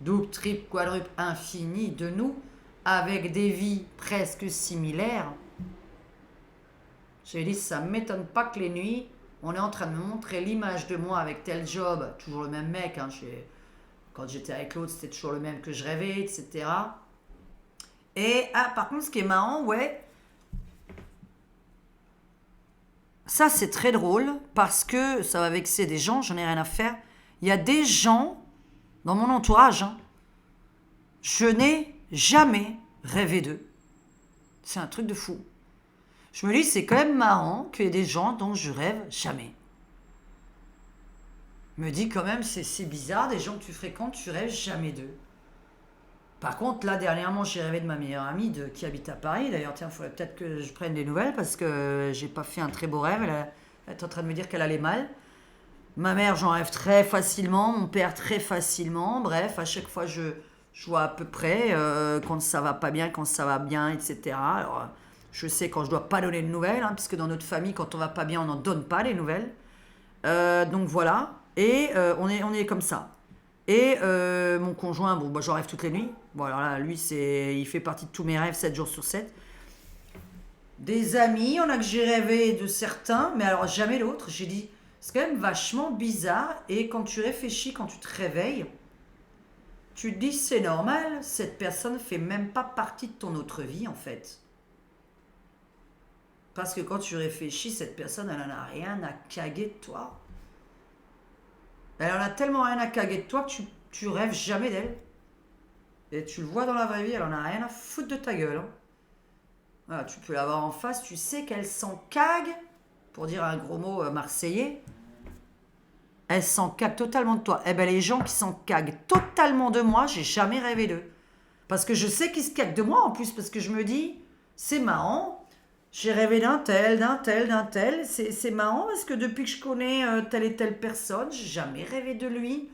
Double, triple, quadruple, infini de nous. Avec des vies presque similaires. J'ai dit, ça ne m'étonne pas que les nuits, on est en train de me montrer l'image de moi avec tel job, toujours le même mec, hein, quand j'étais avec l'autre, c'était toujours le même que je rêvais, etc. Et, par contre, ce qui est marrant, ouais, ça c'est très drôle, parce que ça va vexer des gens, j'en ai rien à faire. Il y a des gens, dans mon entourage, hein, je n'ai jamais rêvé d'eux. C'est un truc de fou. Je me dis, c'est quand même marrant qu'il y ait des gens dont je rêve jamais. Je me dis quand même, c'est bizarre, des gens que tu fréquentes, tu rêves jamais d'eux. Par contre, là, dernièrement, j'ai rêvé de ma meilleure amie qui habite à Paris. D'ailleurs, tiens, il faudrait peut-être que je prenne des nouvelles parce que j'ai pas fait un très beau rêve. Elle est en train de me dire qu'elle allait mal. Ma mère, j'en rêve très facilement. Mon père, très facilement. Bref, à chaque fois, je vois à peu près quand ça va pas bien, quand ça va bien, etc. Alors, je sais quand je dois pas donner de nouvelles, hein, puisque dans notre famille, quand on va pas bien, on n'en donne pas les nouvelles. Donc voilà. Et on est comme ça. Et mon conjoint, bon, bah, j'en rêve toutes les nuits. Bon, alors là, lui, il fait partie de tous mes rêves 7 jours sur 7. Des amis, on a que j'ai rêvé de certains, mais alors jamais d'autres. J'ai dit, c'est quand même vachement bizarre. Et quand tu réfléchis, quand tu te réveilles, tu te dis, c'est normal, cette personne fait même pas partie de ton autre vie, en fait. Parce que quand tu réfléchis, cette personne, elle en a rien à caguer de toi. Elle en a tellement rien à caguer de toi que tu rêves jamais d'elle. Et tu le vois dans la vraie vie, elle en a rien à foutre de ta gueule. Hein. Voilà, tu peux l'avoir en face, tu sais qu'elle s'en cague, pour dire un gros mot marseillais. Elle s'en cague totalement de toi. Eh ben les gens qui s'en caguent totalement de moi, j'ai jamais rêvé d'eux. Parce que je sais qu'ils se caguent de moi en plus, parce que je me dis, c'est marrant, j'ai rêvé d'un tel, d'un tel, d'un tel. C'est marrant parce que depuis que je connais telle et telle personne, j'ai jamais rêvé de lui.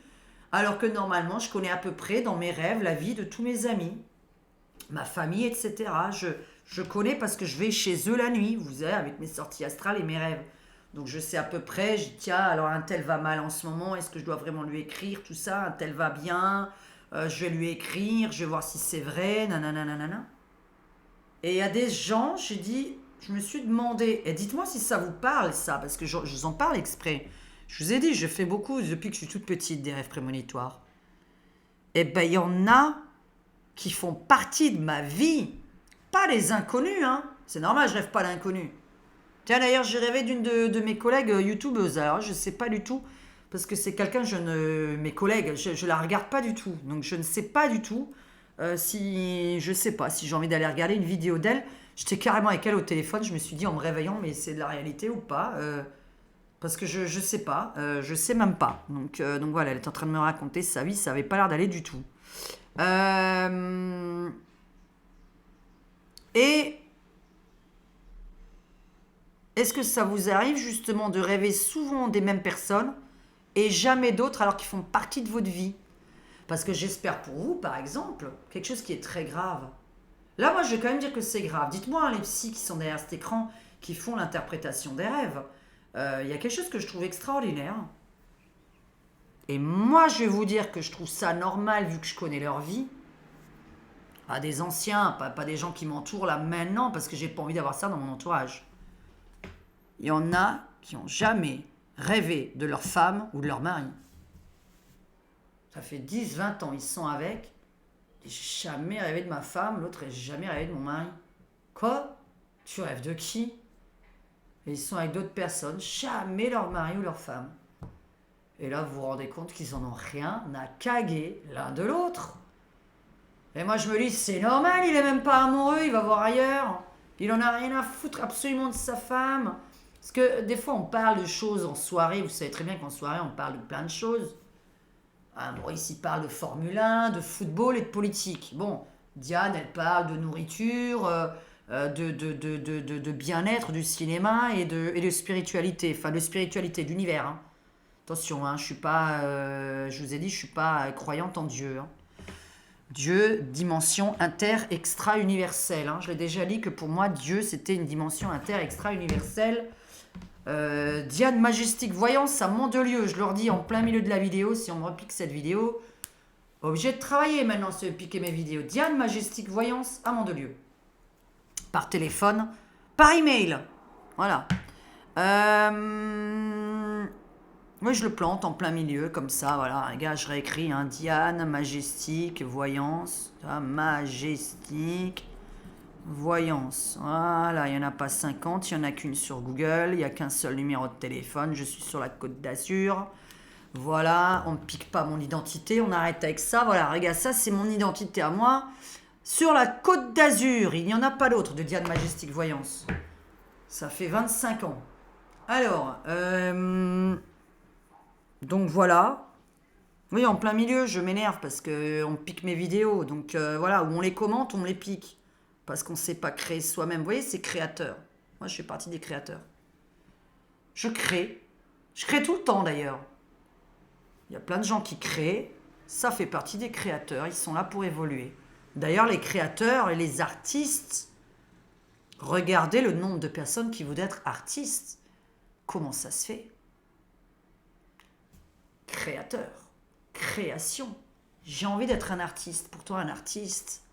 Alors que normalement, je connais à peu près dans mes rêves la vie de tous mes amis, ma famille, etc. Je connais parce que je vais chez eux la nuit, vous savez, avec mes sorties astrales et mes rêves. Donc je sais à peu près, je dis tiens, alors un tel va mal en ce moment, est-ce que je dois vraiment lui écrire, tout ça, un tel va bien, je vais lui écrire, je vais voir si c'est vrai, nanana, nanana. Et il y a des gens, j'ai dit, je me suis demandé, et dites-moi si ça vous parle, ça, parce que je vous en parle exprès. Je vous ai dit, je fais beaucoup, depuis que je suis toute petite, des rêves prémonitoires. Et ben, il y en a qui font partie de ma vie. Pas les inconnus, hein. C'est normal, je rêve pas d'inconnus. Tiens, d'ailleurs, j'ai rêvé d'une de mes collègues youtubeuses. Alors, je sais pas du tout, parce que c'est quelqu'un, mes collègues, je la regarde pas du tout. Donc, je ne sais pas du tout si, je sais pas, si j'ai envie d'aller regarder une vidéo d'elle. J'étais carrément avec elle au téléphone, je me suis dit en me réveillant, mais c'est de la réalité ou pas parce que je sais pas, je sais même pas. Donc voilà, elle est en train de me raconter sa vie, ça avait pas l'air d'aller du tout. Euh, et est-ce que ça vous arrive justement de rêver souvent des mêmes personnes et jamais d'autres alors qu'ils font partie de votre vie? Parce que j'espère pour vous, par exemple, quelque chose qui est très grave. Là, moi, je vais quand même dire que c'est grave. Dites-moi, hein, les psys qui sont derrière cet écran, qui font l'interprétation des rêves, il y a quelque chose que je trouve extraordinaire. Et moi, je vais vous dire que je trouve ça normal vu que je connais leur vie. Pas des anciens, pas des gens qui m'entourent là maintenant, parce que j'ai pas envie d'avoir ça dans mon entourage. Il y en a qui n'ont jamais rêvé de leur femme ou de leur mari. Ça fait 10, 20 ans, ils sont avec. J'ai jamais rêvé de ma femme, l'autre n'a jamais rêvé de mon mari. Quoi? Tu rêves de qui? Et ils sont avec d'autres personnes, jamais leur mari ou leur femme. Et là, vous vous rendez compte qu'ils en ont rien à caguer l'un de l'autre. Et moi, je me dis, c'est normal, il est même pas amoureux, il va voir ailleurs. Il en a rien à foutre absolument de sa femme. Parce que des fois, on parle de choses en soirée. Vous savez très bien qu'en soirée, on parle de plein de choses. Ah, Maurice, il parle de Formule 1, de football et de politique. Bon, Diane, elle parle de nourriture, de bien-être, du cinéma et de spiritualité. Enfin, de spiritualité, d'univers. Hein. Attention, hein, je suis pas, je vous ai dit, je suis pas croyante en Dieu. Hein. Dieu, dimension inter-extra-universelle. Hein. Je l'ai déjà dit que pour moi, Dieu, c'était une dimension inter-extra-universelle. Diane Majestique Voyance à Mandelieu, je leur dis en plein milieu de la vidéo, si on me repique cette vidéo, obligé de travailler maintenant si vous piquer mes vidéos. Diane Majestique Voyance à Mandelieu. Par téléphone, par email. Voilà. Oui, je le plante en plein milieu, comme ça, voilà. Les gars, je réécris, hein, Diane Majestique Voyance. Majestique Voyance. Voilà, il n'y en a pas 50, il n'y en a qu'une sur Google, il n'y a qu'un seul numéro de téléphone, je suis sur la Côte d'Azur. Voilà, on ne pique pas mon identité, on arrête avec ça. Voilà, regarde, ça c'est mon identité à moi. Sur la Côte d'Azur, il n'y en a pas d'autre de Diane Majestique Voyance. Ça fait 25 ans. Alors, donc voilà. Oui, en plein milieu, je m'énerve parce qu'on pique mes vidéos. Donc voilà, où on les commente, on me les pique. Parce qu'on ne sait pas créer soi-même. Vous voyez, c'est créateur. Moi, je fais partie des créateurs. Je crée. Je crée tout le temps, d'ailleurs. Il y a plein de gens qui créent. Ça fait partie des créateurs. Ils sont là pour évoluer. D'ailleurs, les créateurs et les artistes, regardez le nombre de personnes qui voudraient être artistes. Comment ça se fait? Créateur. Création. J'ai envie d'être un artiste. Pour toi, un artiste,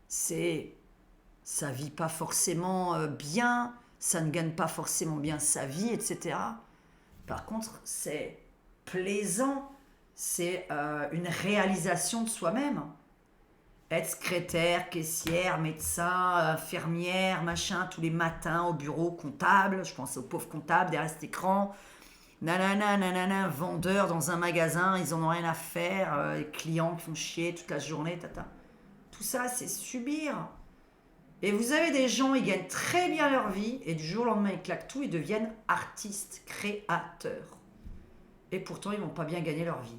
ça vit pas forcément bien, ça ne gagne pas forcément bien sa vie, etc. Par contre, c'est plaisant, c'est une réalisation de soi-même. Être secrétaire, caissière, médecin, infirmière, machin, tous les matins au bureau, comptable, je pense aux pauvres comptables derrière cet écran, nanana, nanana, vendeurs dans un magasin, ils en ont rien à faire, les clients qui font chier toute la journée, tata. Tout ça, c'est subir. Et vous avez des gens, ils gagnent très bien leur vie, et du jour au lendemain, ils claquent tout, ils deviennent artistes, créateurs. Et pourtant, ils vont pas bien gagner leur vie.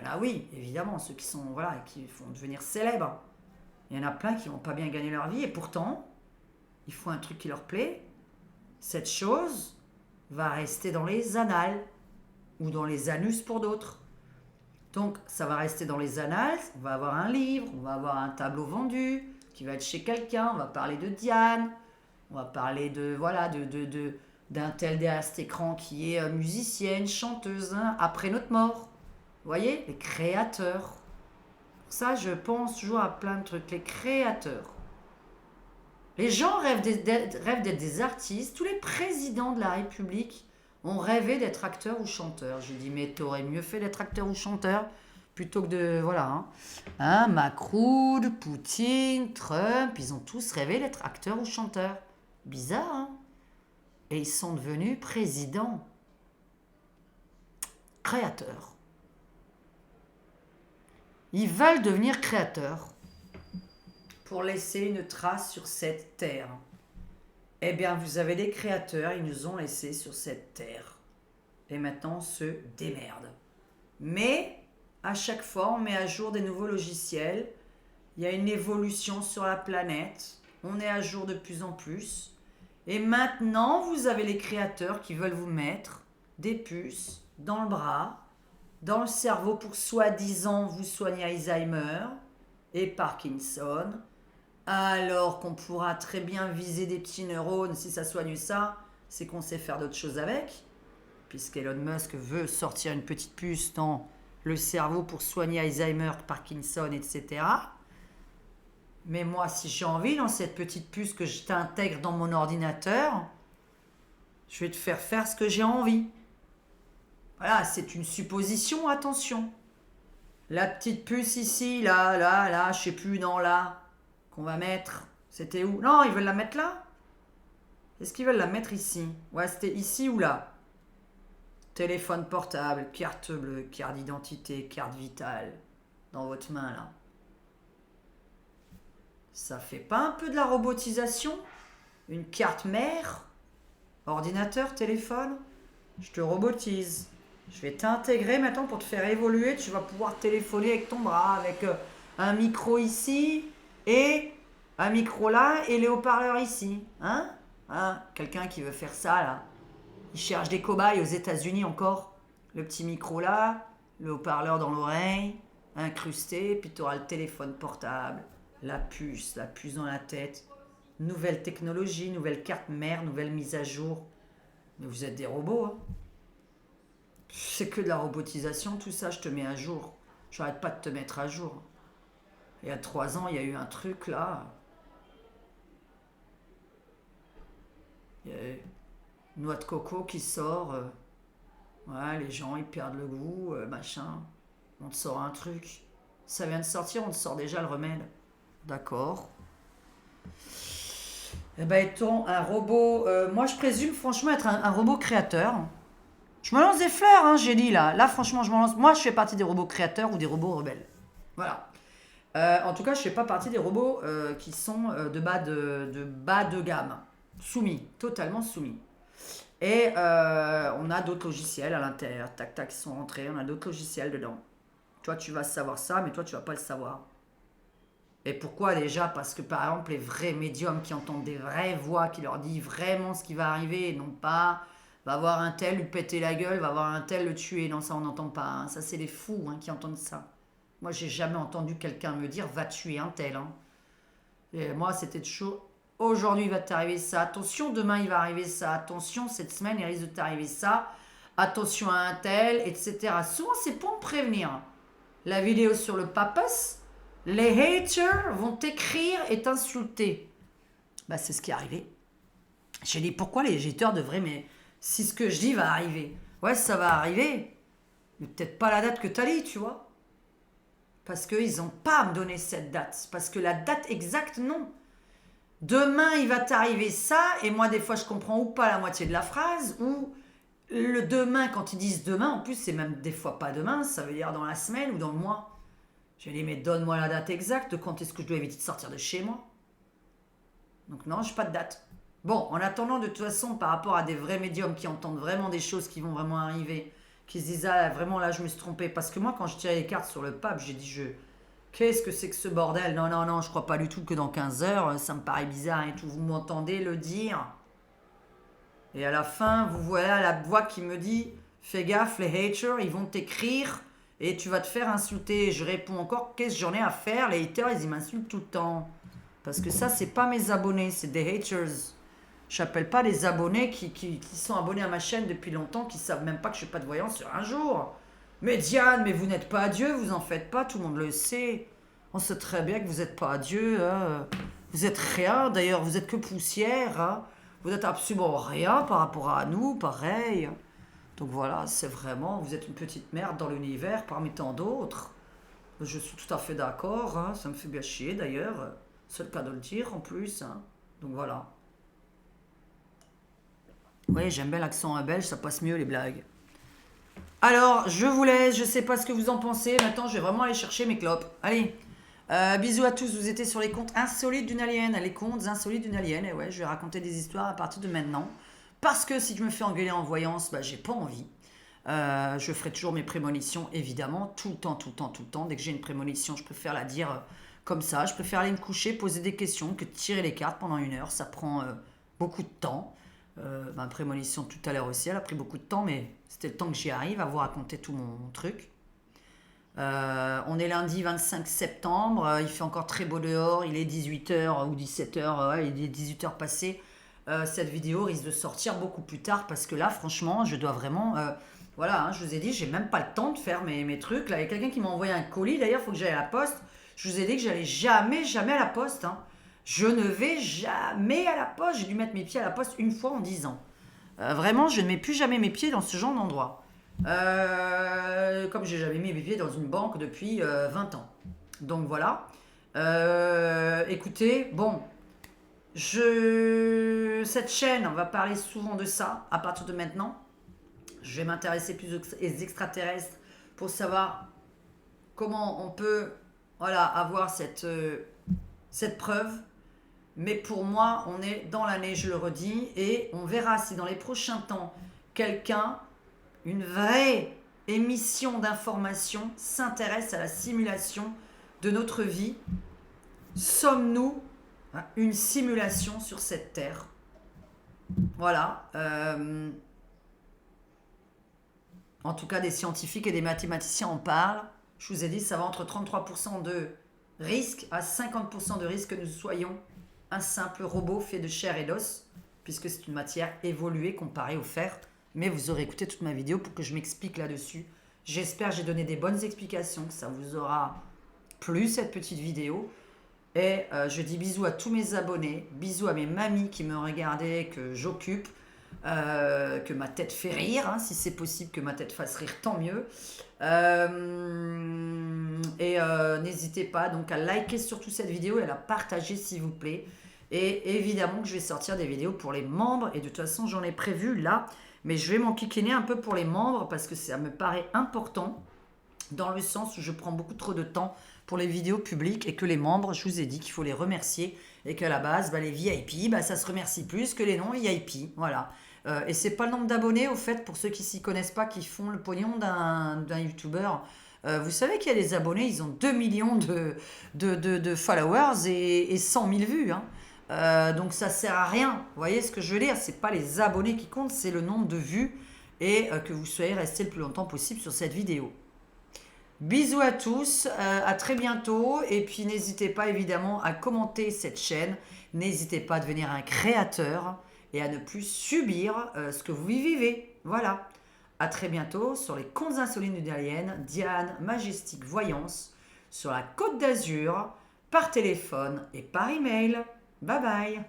Là, oui, évidemment, ceux qui sont, voilà, qui vont devenir célèbres. Il y en a plein qui vont pas bien gagner leur vie, et pourtant, ils font un truc qui leur plaît. Cette chose va rester dans les annales, ou dans les anus pour d'autres. Donc, ça va rester dans les annales, on va avoir un livre, on va avoir un tableau vendu, qui va être chez quelqu'un, on va parler de Diane, on va parler de, voilà, d'un tel derrière cet écran qui est musicienne, chanteuse, hein, après notre mort. Vous voyez, les créateurs. Pour ça, je pense toujours à plein de trucs, les créateurs. Les gens rêvent d'être des artistes. Tous les présidents de la République ont rêvé d'être acteurs ou chanteurs. J'ai dit, mais t'aurais mieux fait d'être acteur ou chanteur plutôt que de... Voilà. Macron, Poutine, Trump, ils ont tous rêvé d'être acteurs ou chanteurs. Bizarre, hein? Et ils sont devenus présidents, créateurs. Ils veulent devenir créateurs pour laisser une trace sur cette terre. Eh bien, vous avez des créateurs, ils nous ont laissés sur cette terre. Et maintenant, on se démerde. Mais, à chaque fois, on met à jour des nouveaux logiciels. Il y a une évolution sur la planète. On est à jour de plus en plus. Et maintenant, vous avez les créateurs qui veulent vous mettre des puces dans le bras, dans le cerveau pour soi-disant vous soigner Alzheimer et Parkinson, alors qu'on pourra très bien viser des petits neurones. Si ça soigne ça, c'est qu'on sait faire d'autres choses avec, puisqu'Elon Musk veut sortir une petite puce dans le cerveau pour soigner Alzheimer, Parkinson, etc. Mais moi, si j'ai envie, dans cette petite puce que je t'intègre dans mon ordinateur, je vais te faire faire ce que j'ai envie. Voilà, c'est une supposition, attention. La petite puce ici, là, je sais plus, non, là, qu'on va mettre. C'était où? Non, ils veulent la mettre là? Est-ce qu'ils veulent la mettre ici? Ouais, c'était ici ou là? Téléphone portable, carte bleue, carte d'identité, carte vitale. Dans votre main, là. Ça fait pas un peu de la robotisation? Une carte mère? Ordinateur, téléphone? Je te robotise. Je vais t'intégrer maintenant pour te faire évoluer. Tu vas pouvoir téléphoner avec ton bras, avec un micro ici et un micro là et les haut-parleurs ici. Hein? Quelqu'un qui veut faire ça là. Il cherche des cobayes aux États-Unis encore. Le petit micro là, le haut-parleur dans l'oreille, incrusté, puis tu auras le téléphone portable, la puce dans la tête. Nouvelle technologie, nouvelle carte mère, nouvelle mise à jour. Mais vous êtes des robots, hein? C'est que de la robotisation, tout ça, je te mets à jour. J'arrête pas de te mettre à jour. Il y a 3 ans, il y a eu un truc là. Il y a une noix de coco qui sort. Ouais, les gens, ils perdent le goût, machin. On te sort un truc. Ça vient de sortir, on te sort déjà le remède. D'accord. Eh ben, étant un robot... moi, je présume franchement être un robot créateur. Je me lance des fleurs, hein, j'ai dit là. Là, franchement, je me lance. Moi, je fais partie des robots créateurs ou des robots rebelles. Voilà. En tout cas, je fais pas partie des robots qui sont de bas de gamme. Soumis, totalement soumis. Et on a d'autres logiciels à l'intérieur. Tac, tac, qui sont rentrés. On a d'autres logiciels dedans. Toi, tu vas savoir ça, mais toi, tu vas pas le savoir. Et pourquoi déjà? Parce que par exemple, les vrais médiums qui entendent des vraies voix, qui leur disent vraiment ce qui va arriver, et non pas va voir un tel lui péter la gueule, va voir un tel le tuer. Non, ça on n'entend pas. Hein. Ça, c'est les fous qui entendent ça. Moi, j'ai jamais entendu quelqu'un me dire va tuer un tel. Hein. Et moi, c'était chaud. Aujourd'hui, il va t'arriver ça. Attention, demain, il va arriver ça. Attention, cette semaine, il risque de t'arriver ça. Attention à un tel, etc. Souvent, c'est pour me prévenir. La vidéo sur le papas, les haters vont t'écrire et t'insulter. Bah, c'est ce qui est arrivé. J'ai dit pourquoi les haters devraient... Mais si ce que je dis va arriver. Ouais, ça va arriver. Mais peut-être pas la date que tu as dit, tu vois. Parce qu'ils n'ont pas à me donner cette date. Parce que la date exacte, non. Demain, il va t'arriver ça. Et moi, des fois, je comprends ou pas la moitié de la phrase. Ou le demain, quand ils disent demain, en plus, c'est même des fois pas demain. Ça veut dire dans la semaine ou dans le mois. J'ai dit, mais donne-moi la date exacte. Quand est-ce que je dois éviter de sortir de chez moi? Donc non, je n'ai pas de date. Bon, en attendant, de toute façon, par rapport à des vrais médiums qui entendent vraiment des choses qui vont vraiment arriver, qui se disent, ah, vraiment, là, je me suis trompé. Parce que moi, quand je tirais les cartes sur le pape, j'ai dit, qu'est-ce que c'est que ce bordel? Non, non, non, je crois pas du tout que dans 15 heures, ça me paraît bizarre et tout. Vous m'entendez le dire? Et à la fin, vous voilà la voix qui me dit, fais gaffe, les haters, ils vont t'écrire et tu vas te faire insulter. Et je réponds encore, qu'est-ce que j'en ai à faire? Les haters, ils m'insultent tout le temps. Parce que ça, c'est pas mes abonnés, c'est des haters. J'appelle pas les abonnés qui sont abonnés à ma chaîne depuis longtemps, qui savent même pas que je fais pas de voyance sur un jour. Mais Diane, mais vous n'êtes pas Dieu, vous en faites pas, tout le monde le sait. On sait très bien que vous n'êtes pas Dieu. Vous êtes rien, d'ailleurs, vous êtes que poussière, hein. Vous êtes absolument rien par rapport à nous, pareil. Donc voilà, c'est vraiment, vous êtes une petite merde dans l'univers parmi tant d'autres. Je suis tout à fait d'accord, hein, ça me fait bien chier d'ailleurs. C'est le cas de le dire en plus, hein. Donc voilà. Oui, j'aime bien l'accent belge, ça passe mieux les blagues. Alors, je vous laisse, je sais pas ce que vous en pensez. Maintenant, je vais vraiment aller chercher mes clopes. Allez, bisous à tous, vous étiez sur les contes insolites d'une alien. Les contes insolites d'une alien, et ouais, je vais raconter des histoires à partir de maintenant. Parce que si je me fais engueuler en voyance, bah, j'ai pas envie. Je ferai toujours mes prémonitions, évidemment, tout le temps, tout le temps, tout le temps. Dès que j'ai une prémonition, je préfère la dire comme ça. Je préfère aller me coucher, poser des questions que de tirer les cartes pendant 1 heure. Ça prend beaucoup de temps. Ma prémonition tout à l'heure aussi, elle a pris beaucoup de temps, mais c'était le temps que j'y arrive à vous raconter tout mon truc. On est lundi 25 septembre, il fait encore très beau dehors, il est 18 h ou 17 h, ouais, il est 18 h passé. Cette vidéo risque de sortir beaucoup plus tard parce que là, franchement, je dois vraiment. Voilà, hein, je vous ai dit, j'ai même pas le temps de faire mes trucs. Là, il y a quelqu'un qui m'a envoyé un colis, d'ailleurs, il faut que j'aille à la poste. Je vous ai dit que j'allais jamais, jamais à la poste, hein. Je ne vais jamais à la poste. J'ai dû mettre mes pieds à la poste une fois en 10 ans. Vraiment, je ne mets plus jamais mes pieds dans ce genre d'endroit. Comme j'ai jamais mis mes pieds dans une banque depuis 20 ans. Donc voilà. Écoutez, bon, cette chaîne, on va parler souvent de ça à partir de maintenant. Je vais m'intéresser plus aux extraterrestres pour savoir comment on peut, voilà, avoir cette preuve. Mais pour moi, on est dans l'année, je le redis, et on verra si dans les prochains temps, quelqu'un, une vraie émission d'information, s'intéresse à la simulation de notre vie. Sommes-nous une simulation sur cette Terre? Voilà. En tout cas, des scientifiques et des mathématiciens en parlent. Je vous ai dit, ça va entre 33% de risque à 50% de risque que nous soyons un simple robot fait de chair et d'os, puisque c'est une matière évoluée comparée au fer. Mais vous aurez écouté toute ma vidéo pour que je m'explique là-dessus. J'espère que j'ai donné des bonnes explications, que ça vous aura plu cette petite vidéo. Et je dis bisous à tous mes abonnés, bisous à mes mamies qui me regardaient, que j'occupe, que ma tête fait rire, hein, si c'est possible que ma tête fasse rire, tant mieux. N'hésitez pas donc à liker surtout cette vidéo et à la partager s'il vous plaît. Et évidemment que je vais sortir des vidéos pour les membres, et de toute façon j'en ai prévu là, mais je vais m'enquiquiner un peu pour les membres parce que ça me paraît important, dans le sens où je prends beaucoup trop de temps pour les vidéos publiques et que les membres, je vous ai dit qu'il faut les remercier et qu'à la base, les VIP, ça se remercie plus que les non-VIP. Voilà. Et c'est pas le nombre d'abonnés, au fait, pour ceux qui s'y connaissent pas, qui font le pognon d'un youtubeur. Vous savez qu'il y a des abonnés, ils ont 2 millions de followers et 100 000 vues, hein. Donc ça sert à rien. Vous voyez ce que je veux dire? C'est pas les abonnés qui comptent, c'est le nombre de vues et que vous soyez resté le plus longtemps possible sur cette vidéo. Bisous à tous, à très bientôt, et puis n'hésitez pas évidemment à commenter cette chaîne, n'hésitez pas à devenir un créateur et à ne plus subir ce que vous vivez. Voilà, à très bientôt sur les contes insolites d'une alien, Diane Majestic Voyance, sur la Côte d'Azur, par téléphone et par email. Bye bye.